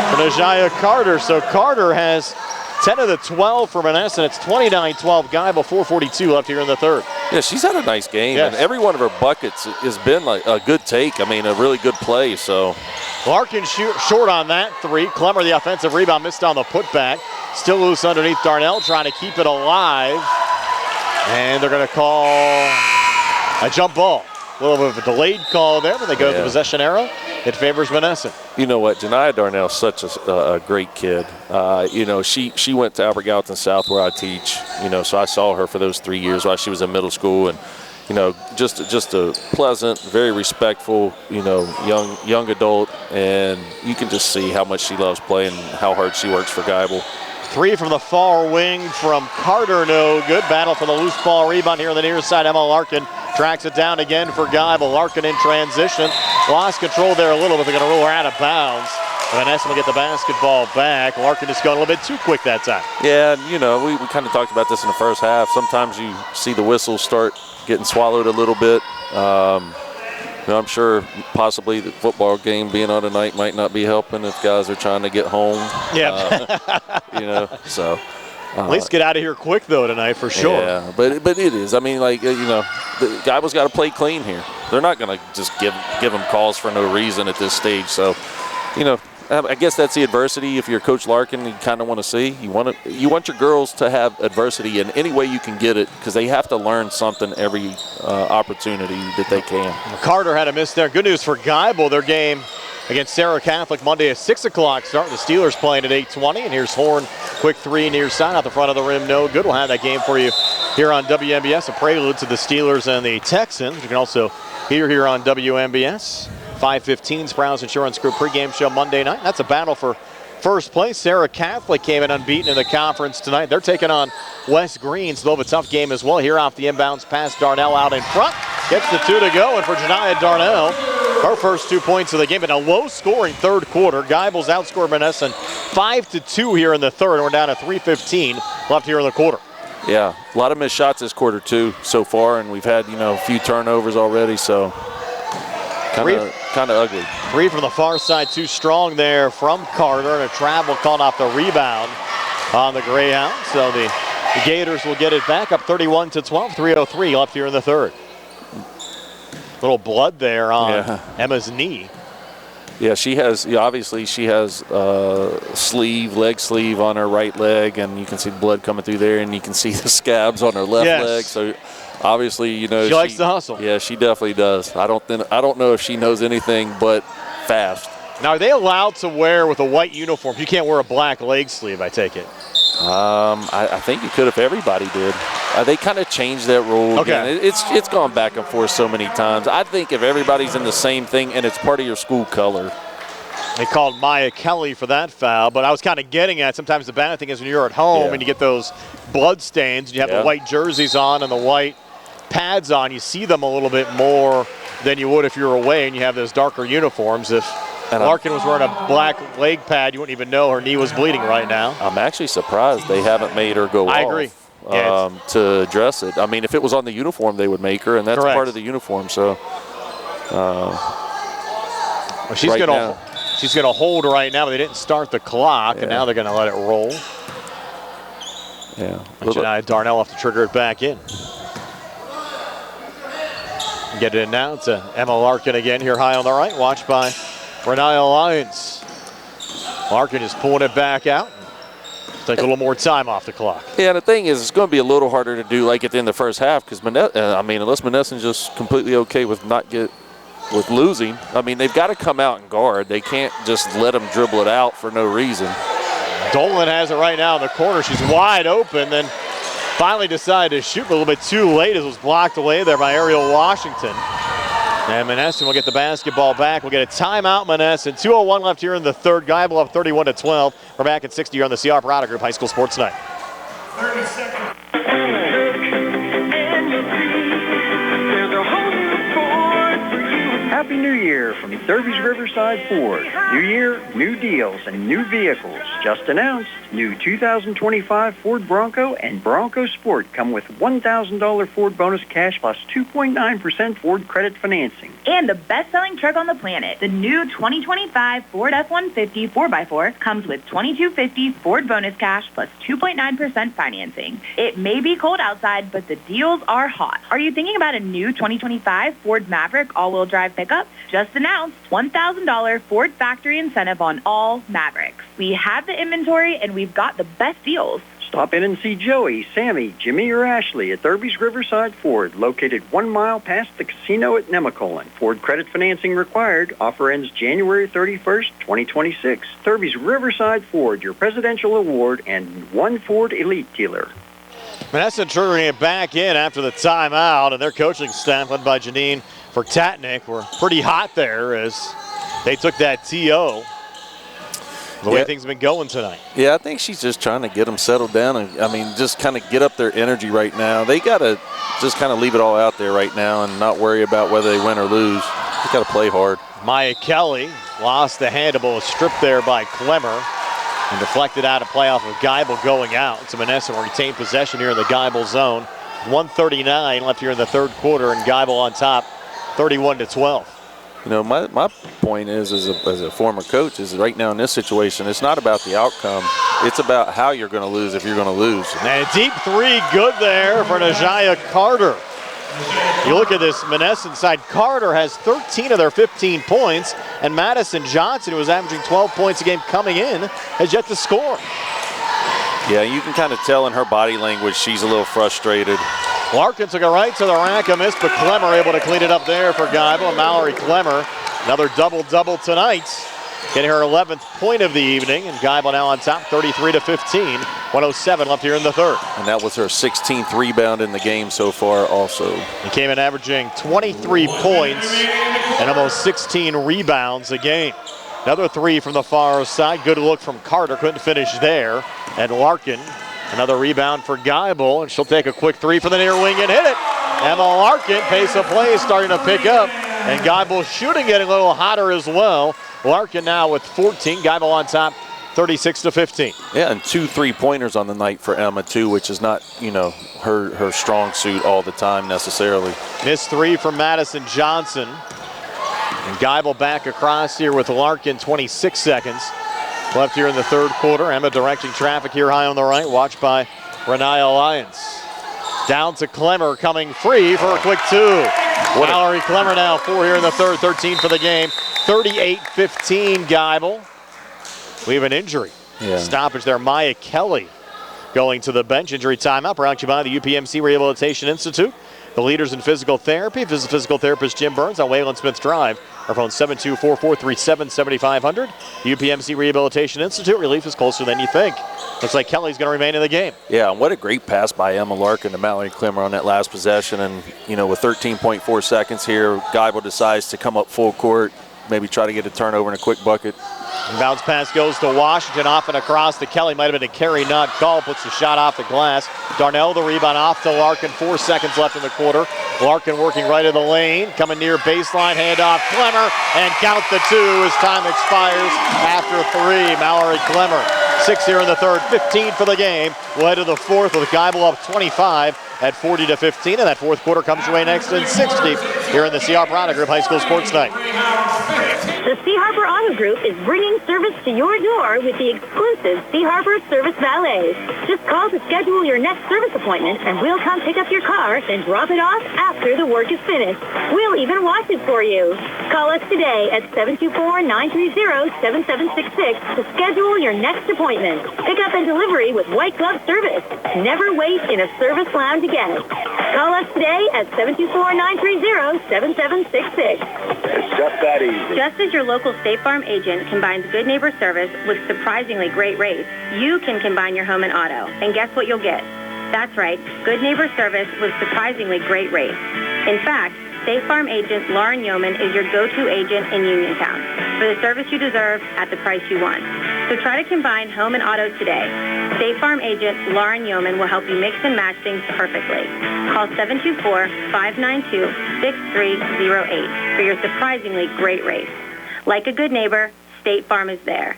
for Najaya Carter. So Carter has 10 of the 12 for Monessen. It's 29-12. Geibel, 4:42 left here in the third. Yeah, she's had a nice game, and every one of her buckets has been like a good take. I mean, a really good play. So Larkin short on that three. Clemmer, the offensive rebound, missed on the putback. Still loose underneath Darnell, trying to keep it alive. And they're going to call a jump ball. A little bit of a delayed call there, but they go to the possession arrow. It favors Monessen. You know what? Janiah Darnell's such a great kid. She went to Albert Gallatin South where I teach, so I saw her for those 3 years while she was in middle school. And, just a pleasant, very respectful, young adult. And you can just see how much she loves playing and how hard she works for Geibel. 3 from the far wing from Carter, no good. Battle for the loose ball rebound here on the near side. Emma Larkin tracks it down again for Geibel. Larkin in transition. Lost control there a little bit. They're going to roll her out of bounds. Monessen will get the basketball back. Larkin just going a little bit too quick that time. Yeah, we kind of talked about this in the first half. Sometimes you see the whistles start getting swallowed a little bit. I'm sure possibly the football game being on tonight might not be helping if guys are trying to get home. Yeah. So. At least get out of here quick, though, tonight for sure. Yeah, but it is. I mean, the Geibel's got to play clean here. They're not going to just give them calls for no reason at this stage. So, I guess that's the adversity. If you're Coach Larkin, you kind of want to see. You want your girls to have adversity in any way you can get it because they have to learn something every opportunity that they can. Carter had a miss there. Good news for Geibel. Their game against Sarah Catholic Monday at 6 o'clock start. The Steelers playing at 8:20. And here's Horn. Quick 3 near side out the front of the rim. No good. We'll have that game for you here on WMBS. A prelude to the Steelers and the Texans. You can also hear here on WMBS. 5:15 Sprouse Insurance Group pregame show Monday night. That's a battle for first place. Sarah Catholic came in unbeaten in the conference tonight. They're taking on West Green. So a tough game as well. Here off the inbounds pass, Darnell out in front. Gets the 2 to go. And for Janiah Darnell, her first 2 points of the game in a low-scoring third quarter. Geibel's outscored Monessen 5-2 here in the third. We're down to 3:15 left here in the quarter. Yeah, a lot of missed shots this quarter, too, so far. And we've had, a few turnovers already, so kind of ugly. 3 from the far side, too strong there from Carter, and a travel called off the rebound on the Greyhound. So the Gators will get it back up 31-12, 3:03 left here in the third. Little blood there on Emma's knee. Yeah, obviously she has leg sleeve on her right leg, and you can see the blood coming through there, and you can see the scabs on her left leg. So obviously, she likes to hustle. Yeah, she definitely does. I don't know if she knows anything but fast. Now, are they allowed to wear with a white uniform? You can't wear a black leg sleeve, I take it. I think you could if everybody did. They kind of changed that rule again. It's gone back and forth so many times. I think if everybody's in the same thing and it's part of your school color. They called Maya Kelly for that foul, but I was kind of getting at sometimes the bad thing is when you're at home and you get those blood stains and you have the white jerseys on and the white pads on, you see them a little bit more than you would if you're away and you have those darker uniforms. If Larkin was wearing a black leg pad, you wouldn't even know her knee was bleeding right now. I'm actually surprised they haven't made her go off. I agree. To address it. I mean, if it was on the uniform, they would make her, and that's part of the uniform. So she's going to hold right now, but they didn't start the clock, and now they're going to let it roll. Yeah. And Darnell have to trigger it back in. Get it in now to Emma Larkin again here high on the right, watched by Renaya Lyons. Larkin is pulling it back out. Take a little more time off the clock. Yeah, the thing is, it's going to be a little harder to do like at the end of the first half because, unless Monessen's just completely okay with losing, they've got to come out and guard. They can't just let them dribble it out for no reason. Dolan has it right now in the corner. She's wide open, then finally decided to shoot a little bit too late as it was blocked away there by Ariel Washington. And Monessen will get the basketball back. We'll get a timeout, Monessen. 2:01 left here in the third. Geibel up 31-12. We're back at 60 here on the CR Prada Group High School Sports Night. 30 seconds. Happy New Year from Derby's Riverside Ford. New year, new deals, and new vehicles. Just announced, new 2025 Ford Bronco and Bronco Sport come with $1,000 Ford bonus cash plus 2.9% Ford credit financing. And the best-selling truck on the planet, the new 2025 Ford F-150 4x4 comes with $2,250 Ford bonus cash plus 2.9% financing. It may be cold outside, but the deals are hot. Are you thinking about a new 2025 Ford Maverick all-wheel drive pickup? Just announced $1,000 Ford factory incentive on all Mavericks. We have the inventory and we've got the best deals. Stop in and see Joey, Sammy, Jimmy, or Ashley at Derby's Riverside Ford, located 1 mile past the casino at Nemacolin. Ford credit financing required. Offer ends January 31st, 2026. Derby's Riverside Ford, your presidential award and one Ford elite dealer. Monessen triggering it back in after the timeout, and their coaching staff, led by Janine Vertatnik, were pretty hot there as they took that TO. The way things have been going tonight. Yeah, I think she's just trying to get them settled down and, I mean, just kind of get up their energy right now. They got to just kind of leave it all out there right now and not worry about whether they win or lose. They got to play hard. Maya Kelly lost the handle, stripped there by Clemmer and deflected out of play off of Geibel going out. So Monessen will retain possession here in the Geibel zone. 1:39 left here in the third quarter, and Geibel on top, 31-12. You know, my point is, as a former coach, is right now in this situation, it's not about the outcome. It's about how you're going to lose if you're going to lose. And a deep three, good there for Najaya Carter. You look at this Monessen side, Carter has 13 of their 15 points, and Madison Johnson, who was averaging 12 points a game coming in, has yet to score. Yeah, you can kind of tell in her body language she's a little frustrated. Larkin took it right to the rack, a miss, but Clemmer able to clean it up there for Geibel. Mallory Clemmer, another double-double tonight, getting her 11th point of the evening, and Geibel now on top, 33-15. 1:07 left here in the third. And that was her 16th rebound in the game so far also. He came in averaging 23 points and almost 16 rebounds a game. Another three from the far side. Good look from Carter. Couldn't finish there. And Larkin, another rebound for Geibel, and she'll take a quick three from the near wing and hit it. Emma Larkin, pace of play is starting to pick up, and Geibel shooting getting a little hotter as well. Larkin now with 14. Geibel on top, 36-15. Yeah, and 2 3-pointers on the night for Emma too, which is not, you know, her strong suit all the time necessarily. Missed three from Madison Johnson. And Geibel back across here with Larkin, 26 seconds left here in the third quarter. Emma directing traffic here high on the right, watched by Renaya Lyons. Down to Clemmer, coming free for a quick two. Mallory Clemmer now 4 here in the third, 13 for the game. 38-15 Geibel. We have an injury. Stoppage there. Maya Kelly going to the bench. Injury timeout brought to you by the UPMC Rehabilitation Institute. The leaders in physical therapy. Visit physical therapist Jim Burns on Wayland Smith Drive. Our phone 724-437-7500. UPMC Rehabilitation Institute. Relief is closer than you think. Looks like Kelly's going to remain in the game. Yeah, and what a great pass by Emma Larkin to Mallory Clemmer on that last possession. And, you know, with 13.4 seconds here, Geibel decides to come up full court, maybe try to get a turnover and a quick bucket. Bounce pass goes to Washington, off and across to Kelly. Might have been a carry, not call. Puts the shot off the glass. Darnell the rebound off to Larkin. 4 seconds left in the quarter. Larkin working right of the lane. Coming near baseline. Handoff Clemmer. And count the two as time expires after 3. Mallory Clemmer. 6 here in the third. 15 for the game. We'll head to the fourth with Geibel up 25 at 40-15. And that fourth quarter comes your way next in 60 here in the C. Harper Auto Group High School Sports Night. The C. Harper Auto Group is bringing service to your door with the exclusive C. Harper Service Valets. Just call to schedule your next service appointment, and we'll come pick up your car, then drop it off after the work is finished. We'll even wash it for you. Call us today at 724-930-7766 to schedule your next appointment. Pick up and delivery with white glove service. Never wait in a service lounge again. Call us today at 724-930-7766. It's just that easy. Just as your local State Farm agent combines good neighbor service with surprisingly great rates, you can combine your home and auto. And guess what you'll get? That's right, good neighbor service with surprisingly great rates. In fact, State Farm agent Lauren Yeoman is your go-to agent in Uniontown for the service you deserve at the price you want. So try to combine home and auto today. State Farm agent Lauren Yeoman will help you mix and match things perfectly. Call 724-592-6308 for your surprisingly great rates. Like a good neighbor, State Farm is there.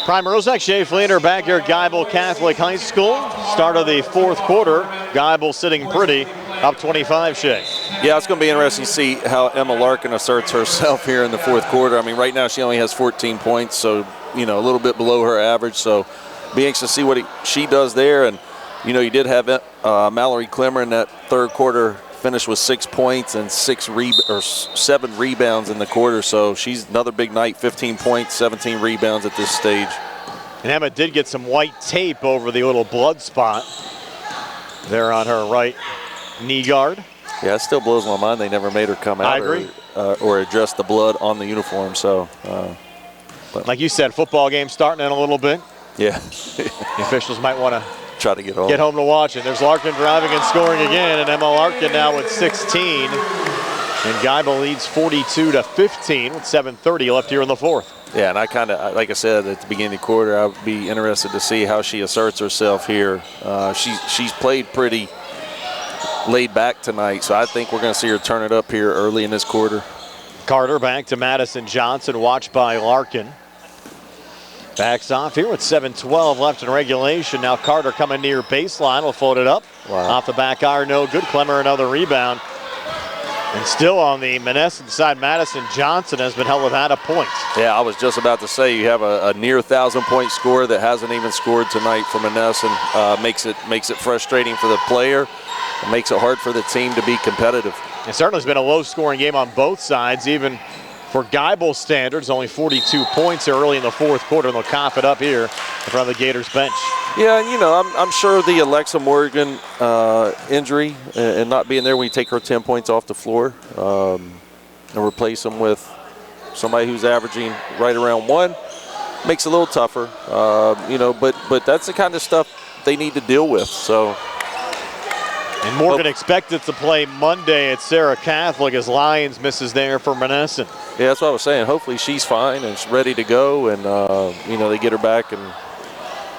Prime Rozak, Shea Fleener back here at Geibel Catholic High School. Start of the fourth quarter. Geibel sitting pretty, up 25, Shea. Yeah, it's going to be interesting to see how Emma Larkin asserts herself here in the fourth quarter. I mean, right now she only has 14 points, so, you know, a little bit below her average. So be anxious to see what she does there. And, you know, you did have Mallory Clemmer in that third quarter finish with 6 points and 7 rebounds in the quarter. So she's another big night, 15 points, 17 rebounds at this stage. And Emma did get some white tape over the little blood spot there on her right knee guard. Yeah, it still blows my mind they never made her come out. I agree. Or address the blood on the uniform. So, like you said, football game starting in a little bit. Yeah. The officials might want to try to get home to watch it. There's Larkin driving and scoring again, and Emma Larkin now with 16. And Geibel leads 42-15 with 7:30 left here in the fourth. Yeah, and I kind of, like I said at the beginning of the quarter, I would be interested to see how she asserts herself here. She's played pretty laid back tonight, so I think we're going to see her turn it up here early in this quarter. Carter back to Madison Johnson, watched by Larkin. Backs off here with 7:12 left in regulation. Now Carter coming near baseline, will float it up. Wow. Off the back iron, no good. Clemmer another rebound. And still on the Monessen side, Madison Johnson has been held without a point. Yeah, I was just about to say you have a near 1,000-point scorer that hasn't even scored tonight for Monessen. Makes it frustrating for the player. It makes it hard for the team to be competitive. It certainly has been a low-scoring game on both sides, even for Geibel standards. Only 42 points early in the fourth quarter, and they'll cough it up here in front of the Gators bench. Yeah, and I'm sure the Alexa Morgan injury and not being there when you take her 10 points off the floor and replace them with somebody who's averaging right around 1 makes it a little tougher. But that's the kind of stuff they need to deal with. So. And Morgan expected to play Monday at Sarah Catholic as Lyons misses there for Monessen. Yeah, that's what I was saying. Hopefully she's fine and she's ready to go, and they get her back. And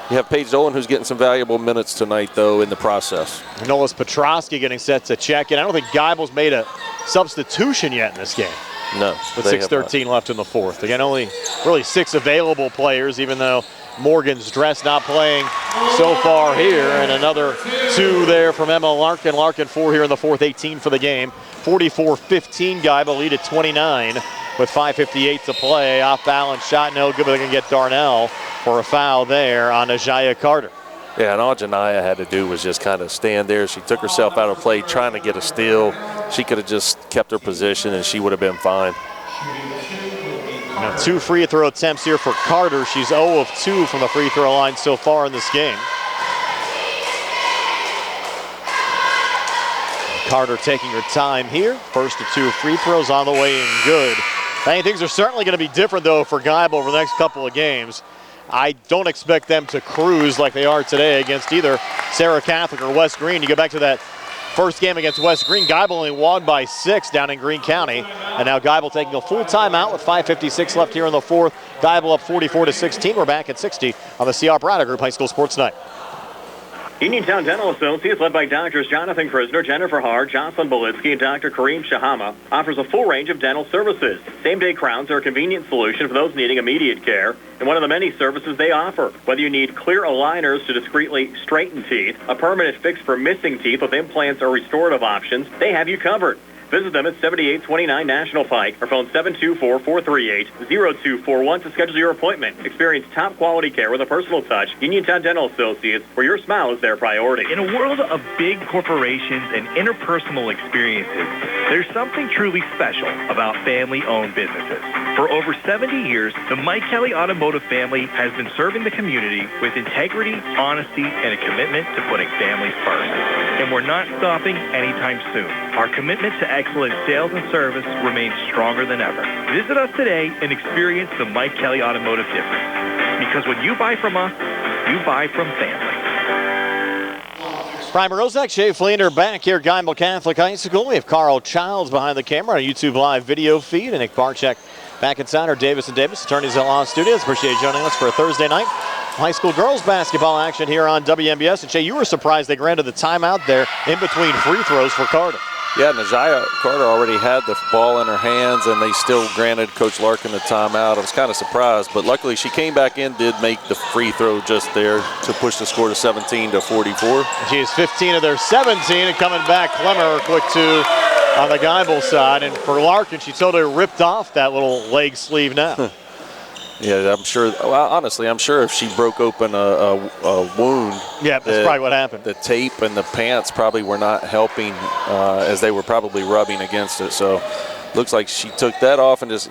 you have Paige Dolan, who's getting some valuable minutes tonight, though, in the process. Nolas Petrosky getting set to check in. I don't think Geibel's made a substitution yet in this game. No. With 6:13 left in the fourth. Again, only really 6 available players, even though Morgan's dressed not playing so far here. And another 2 there from Emma Larkin. Larkin 4 here in the fourth, 18 for the game. 44-15, Geibel lead at 29 with 5:58 to play. Off balance shot, no good, but they can get Darnell for a foul there on Ajaya Carter. Yeah, and all Janiyah had to do was just kind of stand there. She took herself out of play trying to get a steal. She could have just kept her position and she would have been fine. Now 2 free throw attempts here for Carter. She's 0 of 2 from the free throw line so far in this game. Carter taking her time here. First of 2 free throws on the way and good. I think things are certainly going to be different, though, for Geibel over the next couple of games. I don't expect them to cruise like they are today against either Sarah Catholic or West Green. You go back to that first game against West Green, Geibel only won by 6 down in Greene County. And now Geibel taking a full timeout with 5:56 left here in the fourth. Geibel up 44-16. We're back at 60 on the C.R. Browder Group High School Sports Night. Uniontown Dental Associates, led by Doctors Jonathan Krisner, Jennifer Haar, Jocelyn Belitsky, and Dr. Kareem Shahama, offers a full range of dental services. Same-day crowns are a convenient solution for those needing immediate care, and one of the many services they offer. Whether you need clear aligners to discreetly straighten teeth, a permanent fix for missing teeth with implants or restorative options, they have you covered. Visit them at 7829 National Pike or phone 724-438-0241 to schedule your appointment. Experience top quality care with a personal touch. Uniontown Dental Associates, where your smile is their priority. In a world of big corporations and interpersonal experiences, there's something truly special about family-owned businesses. For over 70 years, the Mike Kelly Automotive family has been serving the community with integrity, honesty, and a commitment to putting families first. And we're not stopping anytime soon. Our commitment to excellent sales and service remains stronger than ever. Visit us today and experience the Mike Kelly Automotive difference. Because when you buy from us, you buy from family. Brian Morozak, Shay Fleener back here at Geibel Catholic High School. We have Carl Childs behind the camera on a YouTube Live video feed, and Nick Barczyk back inside our Davis & Davis Attorneys at Law Studios. Appreciate you joining us for a Thursday night high school girls basketball action here on WMBS. And Shay, you were surprised they granted the timeout there in between free throws for Carter. Yeah, Najaya Carter already had the ball in her hands, and they still granted Coach Larkin the timeout. I was kind of surprised, but luckily she came back in, did make the free throw just there to push the score to 17-44. She is 15 of their 17, and coming back, Clemmer, quick 2 on the Geibel side. And for Larkin, she totally ripped off that little leg sleeve now. Yeah, I'm sure. Well, honestly, I'm sure if she broke open a wound. Yeah, that's probably what happened. The tape and the pants probably were not helping as they were probably rubbing against it. So looks like she took that off and just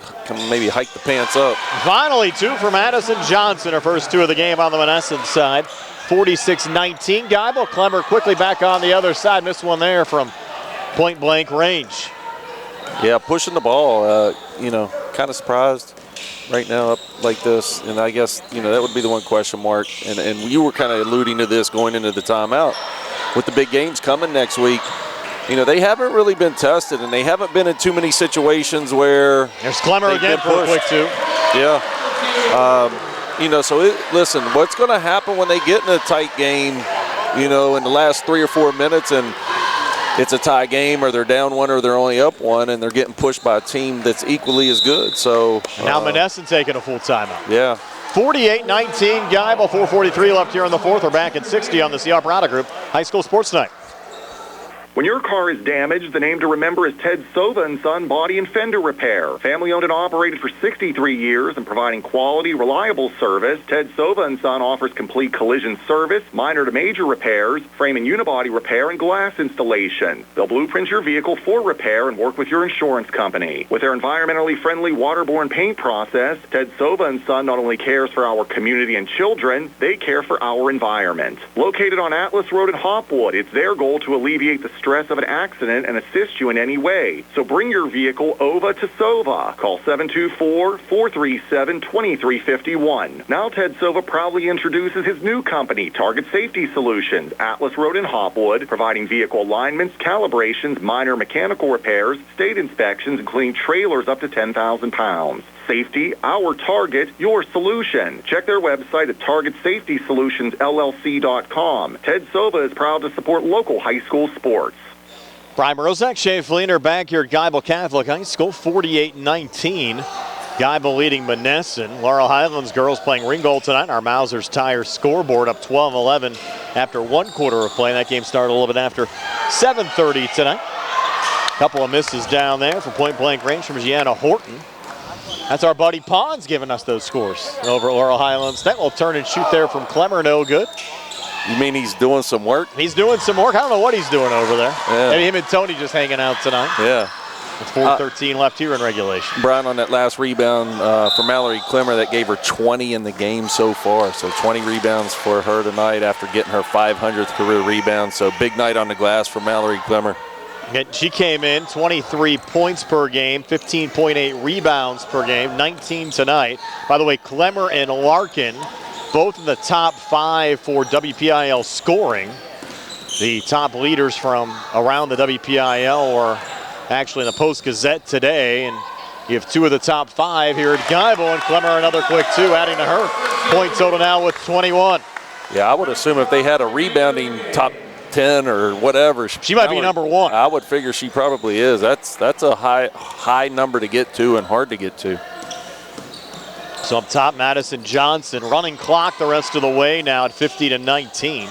maybe hiked the pants up. Finally, 2 for Madison Johnson, her first 2 of the game on the Monessen side. 46-19. Geibel. Clemmer quickly back on the other side. Missed one there from point-blank range. Yeah, pushing the ball, kind of surprised right now up like this. And I guess, that would be the one question mark. And you were kind of alluding to this going into the timeout. With the big games coming next week, they haven't really been tested, and they haven't been in too many situations where there's Clemmer again for a quick 2. Yeah. Listen, what's going to happen when they get in a tight game, in the last 3 or 4 minutes and it's a tie game or they're down 1 or they're only up 1 and they're getting pushed by a team that's equally as good. So now Monessen taking a full timeout. Yeah. 48-19, Geibel, 4:43 left here in the 4th. We're back at 60 on the CR Prada Group High School Sports Night. When your car is damaged, the name to remember is Ted Sova & Son Body and Fender Repair. Family-owned and operated for 63 years and providing quality, reliable service, Ted Sova & Son offers complete collision service, minor to major repairs, frame and unibody repair, and glass installation. They'll blueprint your vehicle for repair and work with your insurance company. With their environmentally friendly waterborne paint process, Ted Sova & Son not only cares for our community and children, they care for our environment. Located on Atlas Road in Hopwood, it's their goal to alleviate the stress of an accident and assist you in any way. So bring your vehicle over to Sova. Call 724-437-2351. Now Ted Sova proudly introduces his new company, Target Safety Solutions, Atlas Road in Hopwood, providing vehicle alignments, calibrations, minor mechanical repairs, state inspections, including trailers up to 10,000 pounds. Safety, our target, your solution. Check their website at targetsafetysolutionsllc.com. Ted Sova is proud to support local high school sports. Brian Rozak, Shea Fleener back here at Geibel Catholic High School, 48-19. Geibel leading Monessen. Laurel Highlands girls playing Ringgold tonight. Our Mausers Tire scoreboard up 12-11 after 1 quarter of play. That game started a little bit after 7:30 tonight. Couple of misses down there from point-blank range from Gianna Horton. That's our buddy Pons giving us those scores over at Laurel Highlands. That will turn and shoot there from Clemmer, no good. You mean he's doing some work? He's doing some work. I don't know what he's doing over there. Yeah. Maybe him and Tony just hanging out tonight. Yeah. With 4:13 left here in regulation. Brian, on that last rebound for Mallory Clemmer, that gave her 20 in the game so far. So 20 rebounds for her tonight after getting her 500th career rebound. So big night on the glass for Mallory Clemmer. She came in 23 points per game, 15.8 rebounds per game, 19 tonight. By the way, Clemmer and Larkin, both in the top 5 for WPIAL scoring. The top leaders from around the WPIAL were actually in the Post-Gazette today. And you have 2 of the top 5 here at Geibel, and Clemmer another quick 2, adding to her point total now with 21. Yeah, I would assume if they had a rebounding top 10 or whatever, she might be number 1. I would figure she probably is. That's a high number to get to and hard to get to. So up top, Madison Johnson running clock the rest of the way now at 50-19. And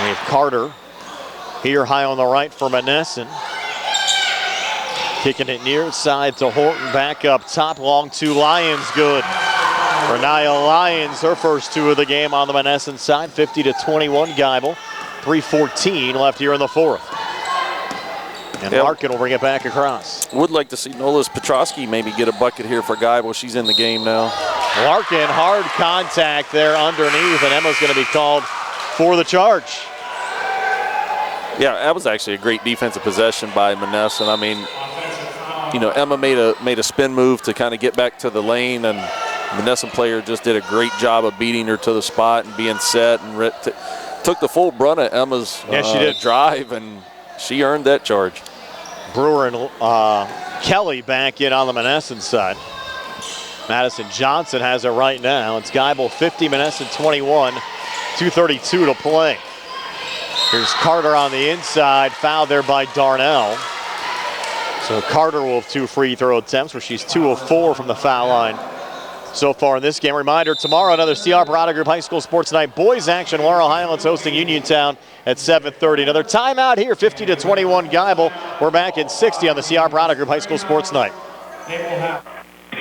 we have Carter here high on the right for Monessen. Kicking it near side to Horton, back up top, long 2, Lyons good. Renaya Lyons, her first 2 of the game on the Monessen side, 50-21 Geibel. 3:14 left here in the 4th. And Larkin will bring it back across. Would like to see Nolas Petrosky maybe get a bucket here for Geibel. She's in the game now. Larkin, hard contact there underneath, and Emma's going to be called for the charge. Yeah, that was actually a great defensive possession by Monessen. I mean, Emma made a spin move to kind of get back to the lane, and Monessen player just did a great job of beating her to the spot and being set, and took the full brunt of Emma's drive, and she earned that charge. Brewer and Kelly back in on the Monessen side. Madison Johnson has it right now. It's Geibel 50, Monessen 21, 2:32 to play. Here's Carter on the inside, fouled there by Darnell. So Carter will have 2 free throw attempts, where she's 2 of 4 from the foul line so far in this game. Reminder, tomorrow another CR Prada Group High School Sports Night boys action. Laurel Highlands hosting Uniontown at 7:30. Another timeout here, 50-21 Geibel. We're back at 60 on the CR Prada Group High School Sports Night.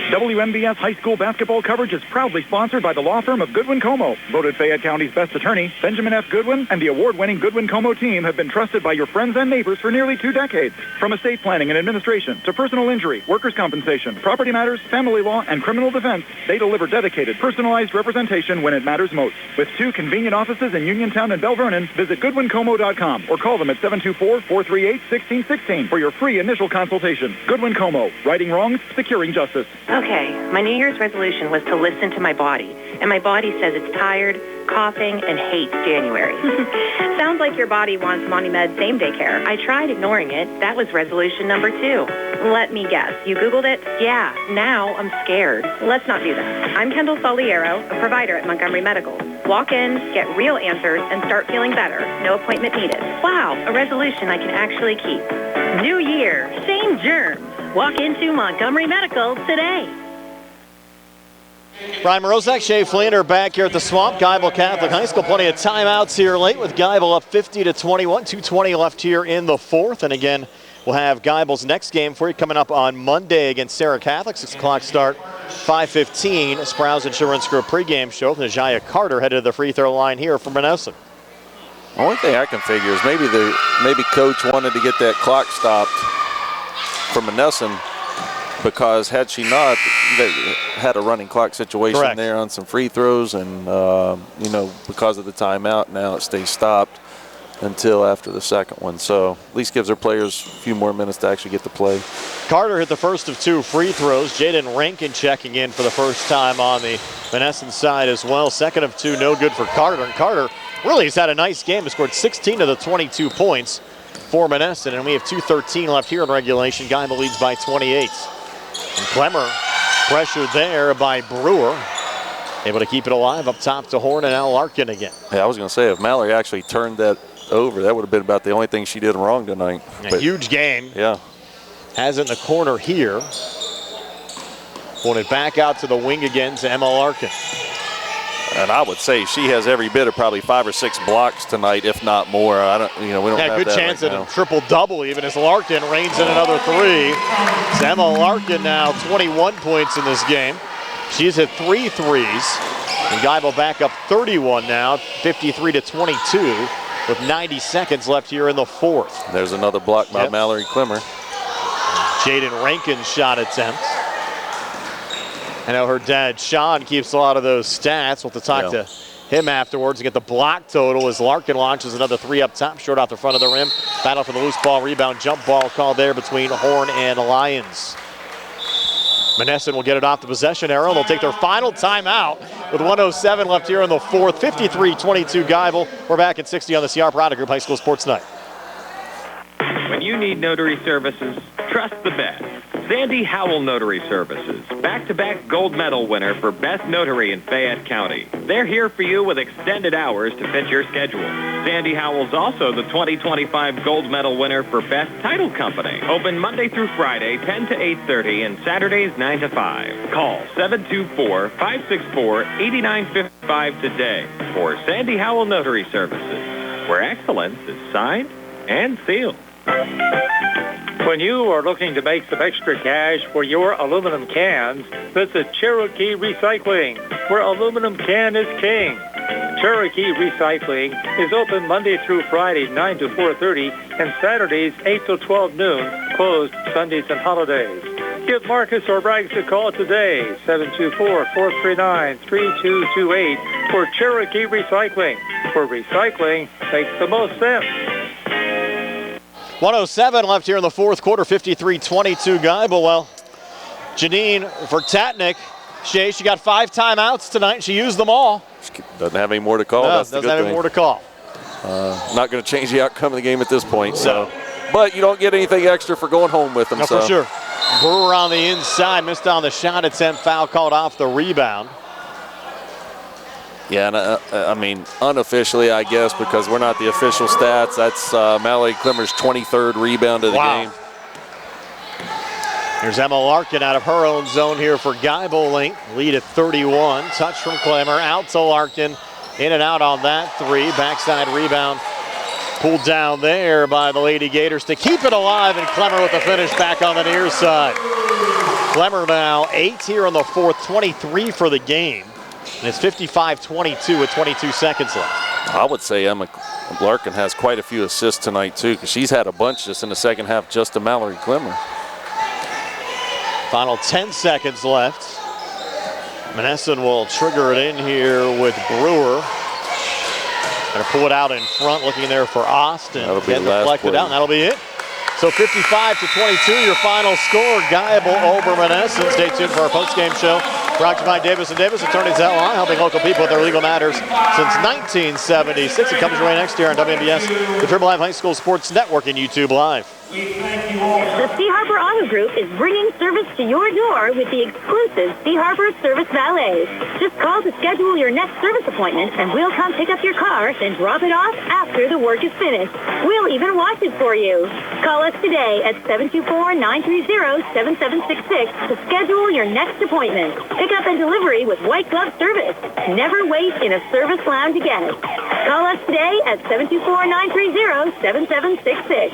WMBS high school basketball coverage is proudly sponsored by the law firm of Goodwin Como. Voted Fayette County's best attorney, Benjamin F. Goodwin and the award-winning Goodwin Como team have been trusted by your friends and neighbors for nearly 2 decades. From estate planning and administration to personal injury, workers' compensation, property matters, family law, and criminal defense, they deliver dedicated, personalized representation when it matters most. With 2 convenient offices in Uniontown and Bell Vernon, visit GoodwinComo.com or call them at 724-438-1616 for your free initial consultation. Goodwin Como, righting wrongs, securing justice. Okay, my New Year's resolution was to listen to my body, and my body says it's tired, coughing, and hates January. Sounds like your body wants MoniMed same-day care. I tried ignoring it. That was resolution number 2. Let me guess. You Googled it? Yeah, now I'm scared. Let's not do that. I'm Kendall Soliero, a provider at Montgomery Medical. Walk in, get real answers, and start feeling better. No appointment needed. Wow, a resolution I can actually keep. New year, same germs. Walk into Montgomery Medical today. Brian Morozak, Shea Flynn are back here at the Swamp. Geibel Catholic High School. Plenty of timeouts here late with Geibel up 50-21. 2:20 left here in the 4th. And again, we'll have Geibel's next game for you coming up on Monday against Sarah Catholic. 6 o'clock start, 5:15. Sprouse Insurance Group pregame show. Najaya Carter headed to the free throw line here for Monessen. Only thing I can figure is maybe coach wanted to get that clock stopped for Monessen, because had she not, they had a running clock situation Correct. there on some free throws, and because of the timeout, now it stays stopped until after the second one. So at least gives their players a few more minutes to actually get to play. Carter hit the first of 2 free throws. Jaden Rankin checking in for the first time on the Monessen side as well. Second of 2, no good for Carter. And Carter really has had a nice game. He scored 16 of the 22 points for Monessen, and we have 2:13 left here in regulation. Geibel leads by 28. And Clemmer pressured there by Brewer. Able to keep it alive up top to Horn and now Larkin again. Yeah, I was going to say, if Mallory actually turned that over, that would have been about the only thing she did wrong tonight. A huge game. Yeah. Has it in the corner here. Pulling it back out to the wing again to Emma Larkin. And I would say she has every bit of probably 5 or 6 blocks tonight, if not more. We don't have good that chance right at now. a triple-double even as Larkin reigns in another 3. It's Emma Larkin now 21 points in this game. She's hit 3 threes. And Geibel back up 31 now, 53-22 with 90 seconds left here in the 4th. There's another block by Mallory Clemmer. Jaden Rankin's shot attempt. I know her dad, Sean, keeps a lot of those stats. We'll have to talk to him afterwards and get the block total as Larkin launches another 3 up top, short off the front of the rim. Battle for the loose ball, rebound, jump ball call there between Horn and Lyons. Monessen will get it off the possession arrow. They'll take their final timeout with 1:07 left here in the 4th. 53-22 Geibel. We're back at 60 on the CR Product Group High School Sports Night. When you need notary services, trust the best. Sandy Howell Notary Services, back-to-back gold medal winner for Best Notary in Fayette County. They're here for you with extended hours to fit your schedule. Sandy Howell's also the 2025 gold medal winner for Best Title Company. Open Monday through Friday, 10 to 8:30, and Saturdays, 9 to 5. Call 724-564-8955 today for Sandy Howell Notary Services, where excellence is signed and sealed. When you are looking to make some extra cash for your aluminum cans, visit Cherokee Recycling, where aluminum can is king. Cherokee Recycling is open Monday through Friday, 9 to 4:30, and Saturdays, 8 to 12 noon, closed Sundays and holidays. Give Marcus or Rags a call today, 724-439-3228, for Cherokee Recycling, where recycling makes the most sense. 1:07 left here in the 4th quarter, 53-22 Geibel. Well, Janine Vertatnik, she got 5 timeouts tonight. She used them all. She doesn't have any more to call. No, That's the doesn't good have any thing. more to call. Not going to change the outcome of the game at this point. So, but you don't get anything extra for going home with them. No, for sure. Brewer on the inside, missed on the shot attempt, foul called off the rebound. Yeah, and I mean, unofficially, I guess, because we're not the official stats, that's Mallory Clemmer's 23rd rebound of the game. Here's Emma Larkin out of her own zone here for Geibel. Lead at 31. Touch from Clemmer, out to Larkin. In and out on that 3. Backside rebound pulled down there by the Lady Gators to keep it alive, and Clemmer with the finish back on the near side. Clemmer now 8 here in the fourth, 23 for the game. And it's 55-22 with 22 seconds left. I would say Emma Larkin has quite a few assists tonight, too, because she's had a bunch just in the second half just to Mallory Clemmer. Final 10 seconds left. Monessen will trigger it in here with Brewer. Gonna pull it out in front, looking there for Austin. That'll be Getting the last deflected play. out, and that'll be it. So 55-22, your final score. Geibel over Monessen. Stay tuned for our post-game show. Brought to you by Davis & Davis, attorneys at law, helping local people with their legal matters since 1976. It comes your way next year on WBS, the Triple Live High School Sports Network, and YouTube Live. The Sea Harbor Auto Group is bringing service to your door with the exclusive Sea Harbor Service Valet. Just call to schedule your next service appointment, and we'll come pick up your car, then drop it off after the work is finished. We'll even wash it for you. Call us today at 724-930-7766 to schedule your next appointment. Pickup and delivery with white glove service. Never wait in a service lounge again. Call us today at 724-930-7766.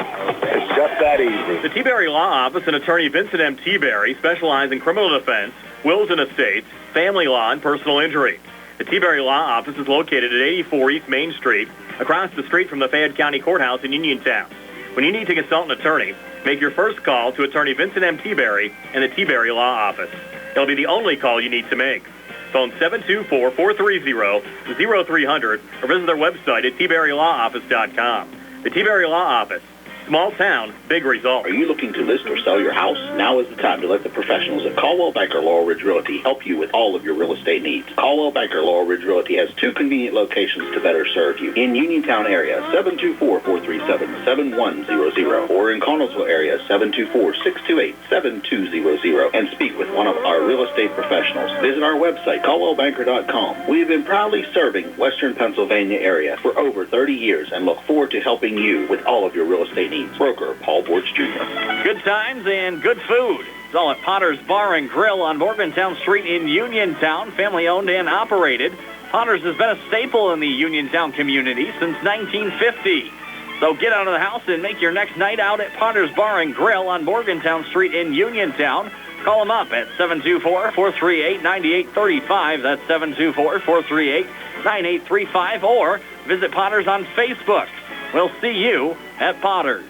It's just that easy. The T-Berry Law Office and attorney Vincent M. T-Berry specialize in criminal defense, wills and estates, family law, and personal injury. The T-Berry Law Office is located at 84 East Main Street, across the street from the Fayette County Courthouse in Uniontown. When you need to consult an attorney, make your first call to attorney Vincent M. T-Berry and the T-Berry Law Office. It'll be the only call you need to make. Phone 724-430-0300 or visit their website at tberrylawoffice.com. The T-Berry Law Office. Small town, big result. Are you looking to list or sell your house? Now is the time to let the professionals at Caldwell Banker Laurel Ridge Realty help you with all of your real estate needs. Caldwell Banker Laurel Ridge Realty has 2 convenient locations to better serve you. In Uniontown area, 724-437-7100, or in Connellsville area, 724-628-7200, and speak with one of our real estate professionals. Visit our website, caldwellbanker.com. We have been proudly serving Western Pennsylvania area for over 30 years and look forward to helping you with all of your real estate needs. Broker Paul Borch Jr. Good times and good food. It's all at Potter's Bar and Grill on Morgantown Street in Uniontown, family owned and operated. Potter's has been a staple in the Uniontown community since 1950. So get out of the house and make your next night out at Potter's Bar and Grill on Morgantown Street in Uniontown. Call them up at 724-438-9835. That's 724-438-9835. Or visit Potter's on Facebook. We'll see you at Potter's.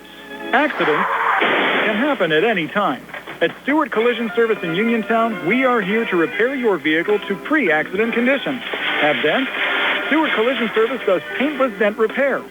Accidents can happen at any time. At Stewart Collision Service in Uniontown, we are here to repair your vehicle to pre-accident condition. Have dents? Stewart Collision Service does paintless dent repair.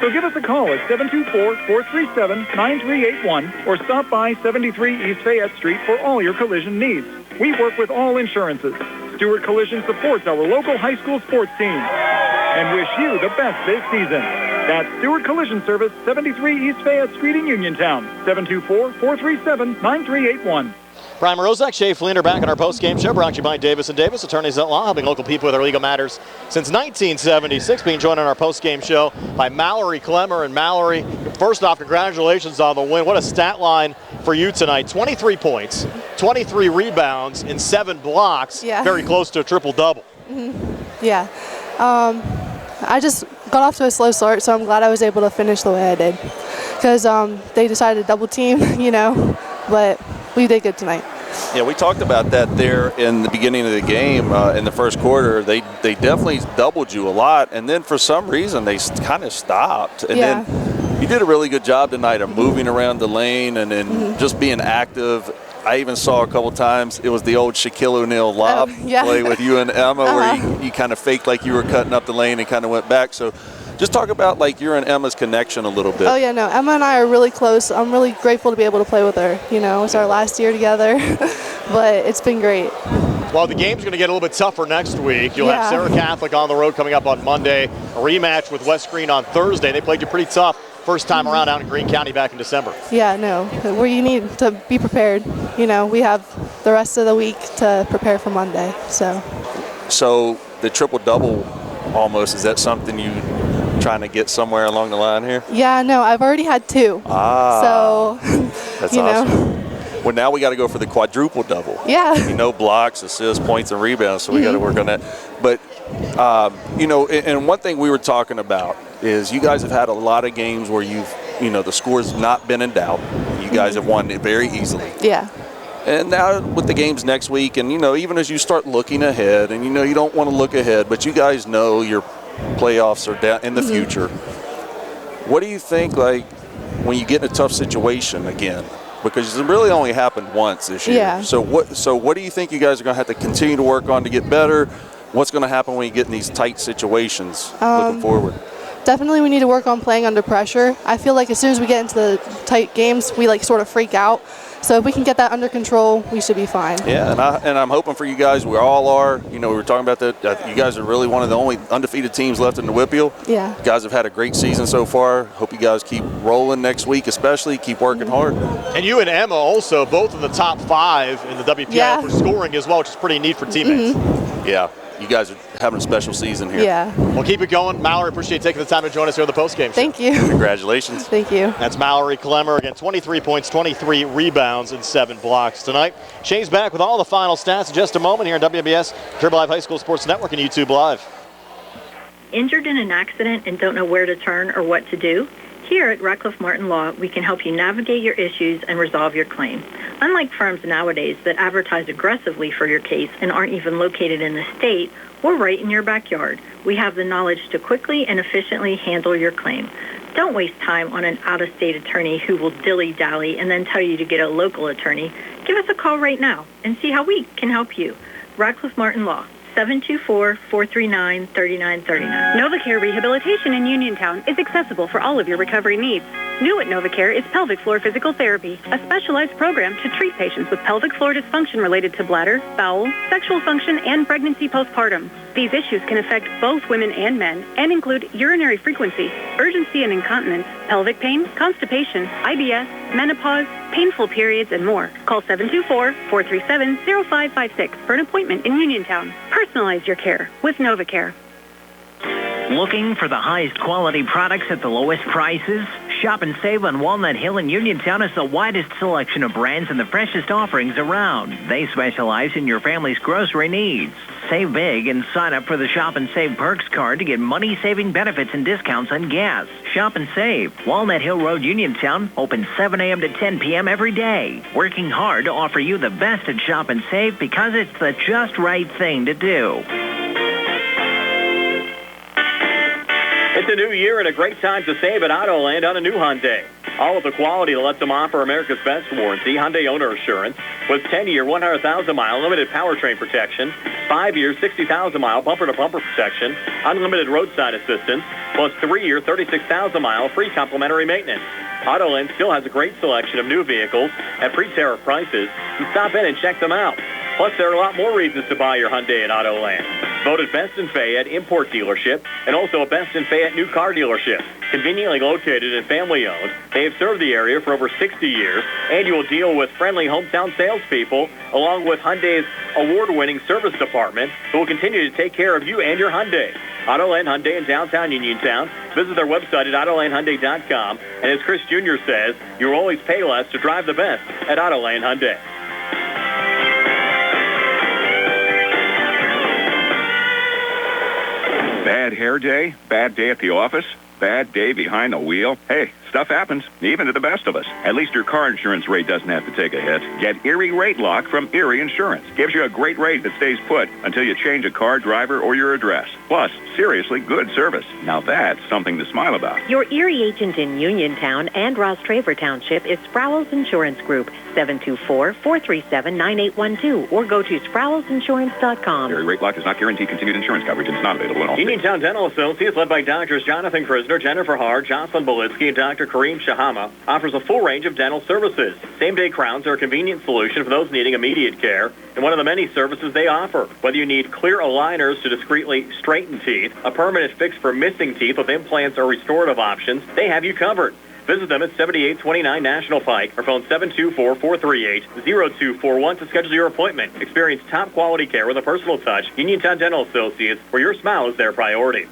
So give us a call at 724-437-9381 or stop by 73 East Fayette Street for all your collision needs. We work with all insurances. Stewart Collision supports our local high school sports team and wish you the best this season. That's Stewart Collision Service, 73 East Fayette Street in Uniontown, 724-437-9381. Brian Rozak, Shay Fleener back on our post-game show, brought to you by Davis & Davis, attorneys at law, helping local people with their legal matters since 1976. Being joined on our post-game show by Mallory Clemmer. And Mallory, first off, congratulations on the win. What a stat line for you tonight. 23 points, 23 rebounds, and 7 blocks. Yeah. Very close to a triple-double. Mm-hmm. Yeah. I just got off to a slow start, so I'm glad I was able to finish the way I did. Because they decided to double team, but we did good tonight. Yeah, we talked about that there in the beginning of the game in the first quarter. They definitely doubled you a lot, and then for some reason they kind of stopped. And then you did a really good job tonight of moving around the lane and then just being active. I even saw a couple times, it was the old Shaquille O'Neal lob play with you and Emma where you kind of faked like you were cutting up the lane and kind of went back. So just talk about like your and Emma's connection a little bit. Oh, yeah, no, Emma and I are really close. I'm really grateful to be able to play with her. It's our last year together, but it's been great. Well, the game's going to get a little bit tougher next week. You'll have Sarah Catholic on the road coming up on Monday, a rematch with West Green on Thursday. They played you pretty tough first time around out in Greene County back in December. Yeah, no, where you need to be prepared. We have the rest of the week to prepare for Monday. So the triple-double almost, is that something you trying to get somewhere along the line here? Yeah, no, I've already had 2. So, that's awesome. Well, now we got to go for the quadruple double. Yeah. Blocks, assists, points, and rebounds. So we got to work on that. But and one thing we were talking about is you guys have had a lot of games where the score's not been in doubt. You guys have won it very easily. Yeah. And now with the games next week, and, even as you start looking ahead, and, you don't want to look ahead, but you guys know your playoffs are down in the future. What do you think, when you get in a tough situation again? Because it really only happened once this year. Yeah. So what do you think you guys are going to have to continue to work on to get better? What's going to happen when you get in these tight situations looking forward? Definitely we need to work on playing under pressure. I feel like as soon as we get into the tight games, we sort of freak out. So if we can get that under control, we should be fine. Yeah, and I'm hoping for you guys. We all are. We were talking about that. You guys are really one of the only undefeated teams left in the WPIAL. Yeah. You guys have had a great season so far. Hope you guys keep rolling next week, especially. Keep working hard. And you and Emma also both in the top 5 in the WPIAL for scoring as well, which is pretty neat for teammates. Yeah. You guys are having a special season here. Yeah. Well, keep it going. Mallory, appreciate taking the time to join us here on the postgame show. Thank you. Congratulations. Thank you. That's Mallory Clemmer. Again, 23 points, 23 rebounds, and 7 blocks tonight. Shane's back with all the final stats in just a moment here on WBS, Triple Live High School Sports Network and YouTube Live. Injured in an accident and don't know where to turn or what to do? Here at Radcliffe Martin Law, we can help you navigate your issues and resolve your claim. Unlike firms nowadays that advertise aggressively for your case and aren't even located in the state, we're right in your backyard. We have the knowledge to quickly and efficiently handle your claim. Don't waste time on an out-of-state attorney who will dilly-dally and then tell you to get a local attorney. Give us a call right now and see how we can help you. Radcliffe Martin Law, 724-439-3939. NovaCare Rehabilitation in Uniontown is accessible for all of your recovery needs. New at NovaCare is pelvic floor physical therapy, a specialized program to treat patients with pelvic floor dysfunction related to bladder, bowel, sexual function, and pregnancy postpartum. These issues can affect both women and men and include urinary frequency, urgency and incontinence, pelvic pain, constipation, IBS, menopause, painful periods, and more. Call 724-437-0556 for an appointment in Uniontown. Personalize your care with NovaCare. Looking for the highest quality products at the lowest prices? Shop and save on Walnut Hill in Uniontown has the widest selection of brands and the freshest offerings around. They specialize in your family's grocery needs. Save big and sign up for the Shop and Save Perks card to get money-saving benefits and discounts on gas. Shop and save. Walnut Hill Road, Uniontown, open 7 a.m. to 10 p.m. every day. Working hard to offer you the best at Shop and Save because it's the just right thing to do. It's a new year and a great time to save at Autoland on a new Hyundai. All of the quality that lets them offer America's best warranty, Hyundai Owner Assurance, with 10-year, 100,000-mile limited powertrain protection, 5-year, 60,000-mile bumper-to-bumper protection, unlimited roadside assistance, plus 3-year, 36,000-mile free complimentary maintenance. Autoland still has a great selection of new vehicles at pre-tariff prices, so stop in and check them out. Plus, there are a lot more reasons to buy your Hyundai at Autoland. Voted Best in Fayette Import Dealership and also a Best in Fayette New Car Dealership. Conveniently located and family-owned, they have served the area for over 60 years, and you will deal with friendly hometown salespeople along with Hyundai's award-winning service department who will continue to take care of you and your Hyundai. Autoland Hyundai in downtown Uniontown. Visit their website at AutolandHyundai.com. And as Chris Jr. says, you'll always pay less to drive the best at Autoland Hyundai. Bad hair day, bad day at the office, bad day behind the wheel. Hey, stuff happens, even to the best of us. At least your car insurance rate doesn't have to take a hit. Get Erie Rate Lock from Erie Insurance. Gives you a great rate that stays put until you change a car, driver, or your address. Plus, seriously good service. Now that's something to smile about. Your Erie agent in Uniontown and Ross Traver Township is Sproul's Insurance Group, 724-437-9812, or go to SproulsInsurance.com. Erie Rate Lock does not guarantee continued insurance coverage and is not available in all states. Uniontown Dental Associates, led by Doctors Jonathan Krisner, Jennifer Hard, Jocelyn Belitsky, and Dr. Kareem Shahama, offers a full range of dental services. Same-day crowns are a convenient solution for those needing immediate care, and one of the many services they offer. Whether you need clear aligners to discreetly straighten teeth, a permanent fix for missing teeth with implants or restorative options, they have you covered. Visit them at 7829 National Pike or phone 724-438-0241 to schedule your appointment. Experience top-quality care with a personal touch. Uniontown Dental Associates, where your smile is their priority.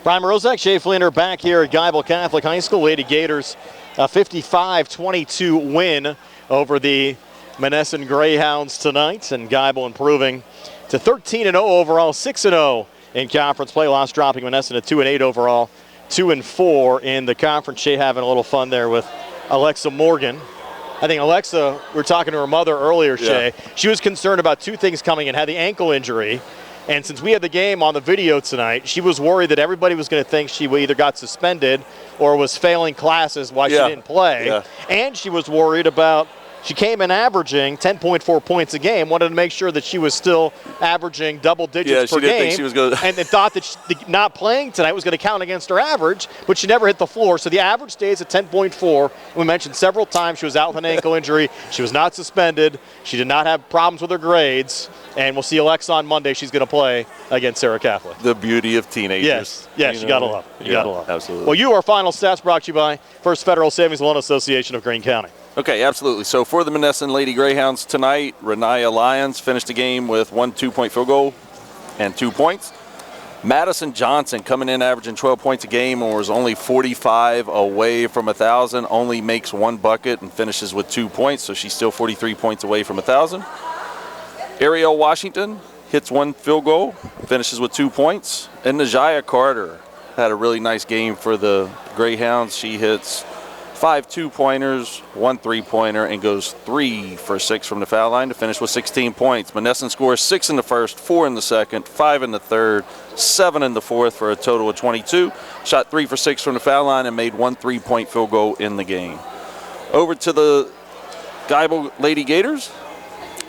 Brian Rozak, Shea Fleener back here at Geibel Catholic High School. Lady Gators, a 55-22 win over the Monessen Greyhounds tonight, and Geibel improving to 13-0 overall, 6-0 in conference play. Lost dropping Monessen at 2-8 overall, 2-4 in the conference. Shea having a little fun there with Alexa Morgan. I think Alexa, we were talking to her mother earlier, Shay. She was concerned about two things coming in. Had the ankle injury, and since we had the game on the video tonight, she was worried that everybody was going to think she either got suspended or was failing classes why she didn't play. Yeah. And she was worried about, she came in averaging 10.4 points a game, wanted to make sure that she was still averaging double digits per she didn't game. think she was gonna and thought that not playing tonight was going to count against her average, but she never hit the floor. So the average stays at 10.4. We mentioned several times she was out with an ankle injury. She was not suspended. She did not have problems with her grades. And we'll see Alexa on Monday. She's going to play against Sarah Catholic. The beauty of teenagers. Yes, you got to love it. You got to love it. Absolutely. Well, our final stats brought to you by First Federal Savings Loan Association of Greene County. Okay, absolutely. So for the Monessen Lady Greyhounds tonight, Renaya Lyons finished the game with 1 2-point field goal and 2 points. Madison Johnson coming in averaging 12 points a game and was only 45 away from 1,000, only makes 1 bucket and finishes with 2 points, so she's still 43 points away from 1,000. Ariel Washington hits 1 field goal, finishes with 2 points. And Najaya Carter had a really nice game for the Greyhounds. She hits 5 2-pointers, 1 3-pointer, and goes 3 for 6 from the foul line to finish with 16 points. Monessen scores 6 in the first, 4 in the second, 5 in the third, 7 in the fourth for a total of 22. Shot 3 for 6 from the foul line and made 1 3-point field goal in the game. Over to the Geibel Lady Gators.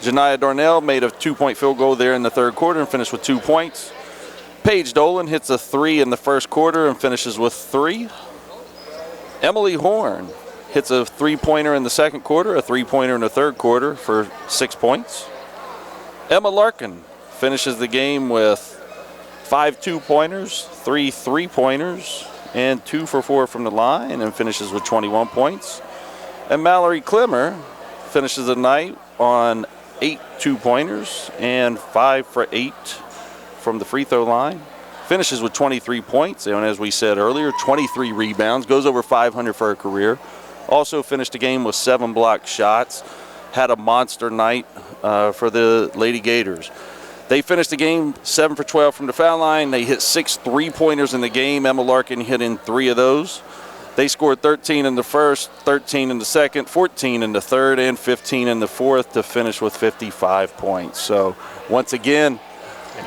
Janiah Darnell made a 2-point field goal there in the third quarter and finished with 2 points. Paige Dolan hits a 3 in the first quarter and finishes with 3. Emily Horn hits a 3-pointer in the second quarter, a 3-pointer in the third quarter for 6 points. Emma Larkin finishes the game with 5 2-pointers, 3 3-pointers, and 2 for 4 from the line and finishes with 21 points. And Mallory Klimmer finishes the night on 8 2-pointers and 5 for 8 from the free throw line. Finishes with 23 points, and as we said earlier, 23 rebounds, goes over 500 for her career. Also finished the game with 7 blocked shots. Had a monster night for the Lady Gators. They finished the game 7 for 12 from the foul line. They hit 6 3-pointers in the game. Emma Larkin hit in 3 of those. They scored 13 in the first, 13 in the second, 14 in the third, and 15 in the fourth to finish with 55 points. So once again,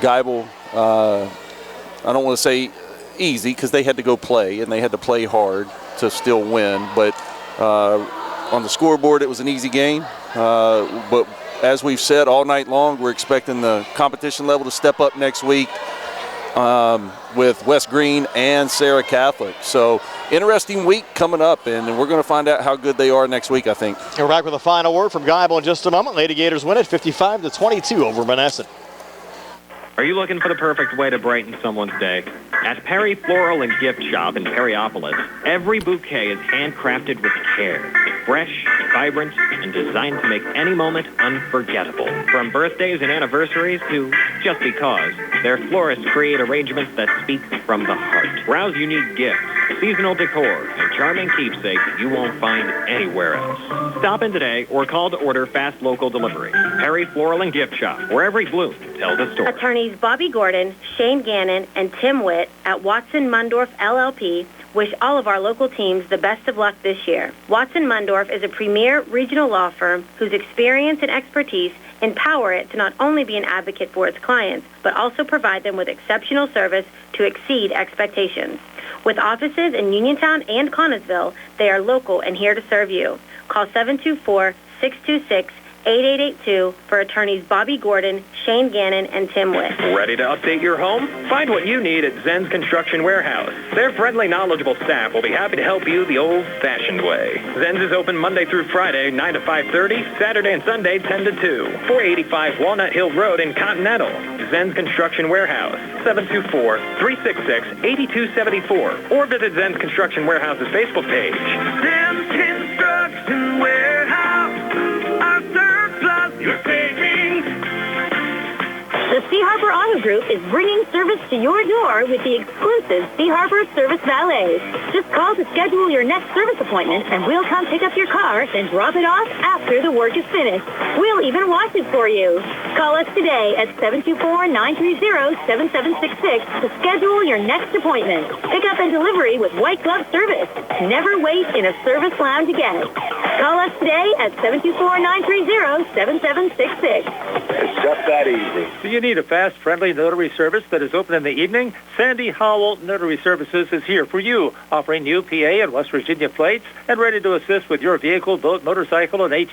Geibel, I don't want to say easy because they had to go play and they had to play hard to still win. But on the scoreboard, it was an easy game. But as we've said all night long, we're expecting the competition level to step up next week with West Greene and Sarah Catholic. So interesting week coming up, and we're going to find out how good they are next week, I think. And we're back with a final word from Geibel in just a moment. Lady Gators win it 55-22 over Monessen. Are you looking for the perfect way to brighten someone's day? At Perry Floral and Gift Shop in Perryopolis, every bouquet is handcrafted with care. Fresh, vibrant, and designed to make any moment unforgettable. From birthdays and anniversaries to just because, their florists create arrangements that speak from the heart. Browse unique gifts, seasonal decor, and charming keepsakes you won't find anywhere else. Stop in today or call to order fast local delivery. Perry Floral and Gift Shop, where every bloom tells a story. Attorneys Bobby Gordon, Shane Gannon, and Tim Witt at Watson Mundorf LLP wish all of our local teams the best of luck this year. Watson Mundorf is a premier regional law firm whose experience and expertise empower it to not only be an advocate for its clients, but also provide them with exceptional service to exceed expectations. With offices in Uniontown and Connellsville, they are local and here to serve you. Call 724-626-8882 for attorneys Bobby Gordon, Shane Gannon, and Tim Witt. Ready to update your home? Find what you need at Zen's Construction Warehouse. Their friendly, knowledgeable staff will be happy to help you the old-fashioned way. Zen's is open Monday through Friday, 9 to 5:30, Saturday and Sunday, 10 to 2. 485 Walnut Hill Road in Continental. Zen's Construction Warehouse, 724-366-8274. Or visit Zen's Construction Warehouse's Facebook page. Zen's Construction Warehouse, our surplus, your savings. The Sea Harbor Auto Group is bringing service to your door with the exclusive Sea Harbor Service Valets. Just call to schedule your next service appointment, and we'll come pick up your car and drop it off after the work is finished. We'll even wash it for you. Call us today at 724-930-7766 to schedule your next appointment. Pick up and delivery with white glove service. Never wait in a service lounge again. Call us today at 724-930-7766. It's just that easy. Do you need a fast, friendly notary service that is open in the evening? Sandy Howell Notary Services is here for you, offering UPA and West Virginia plates and ready to assist with your vehicle, boat, motorcycle, and ATV.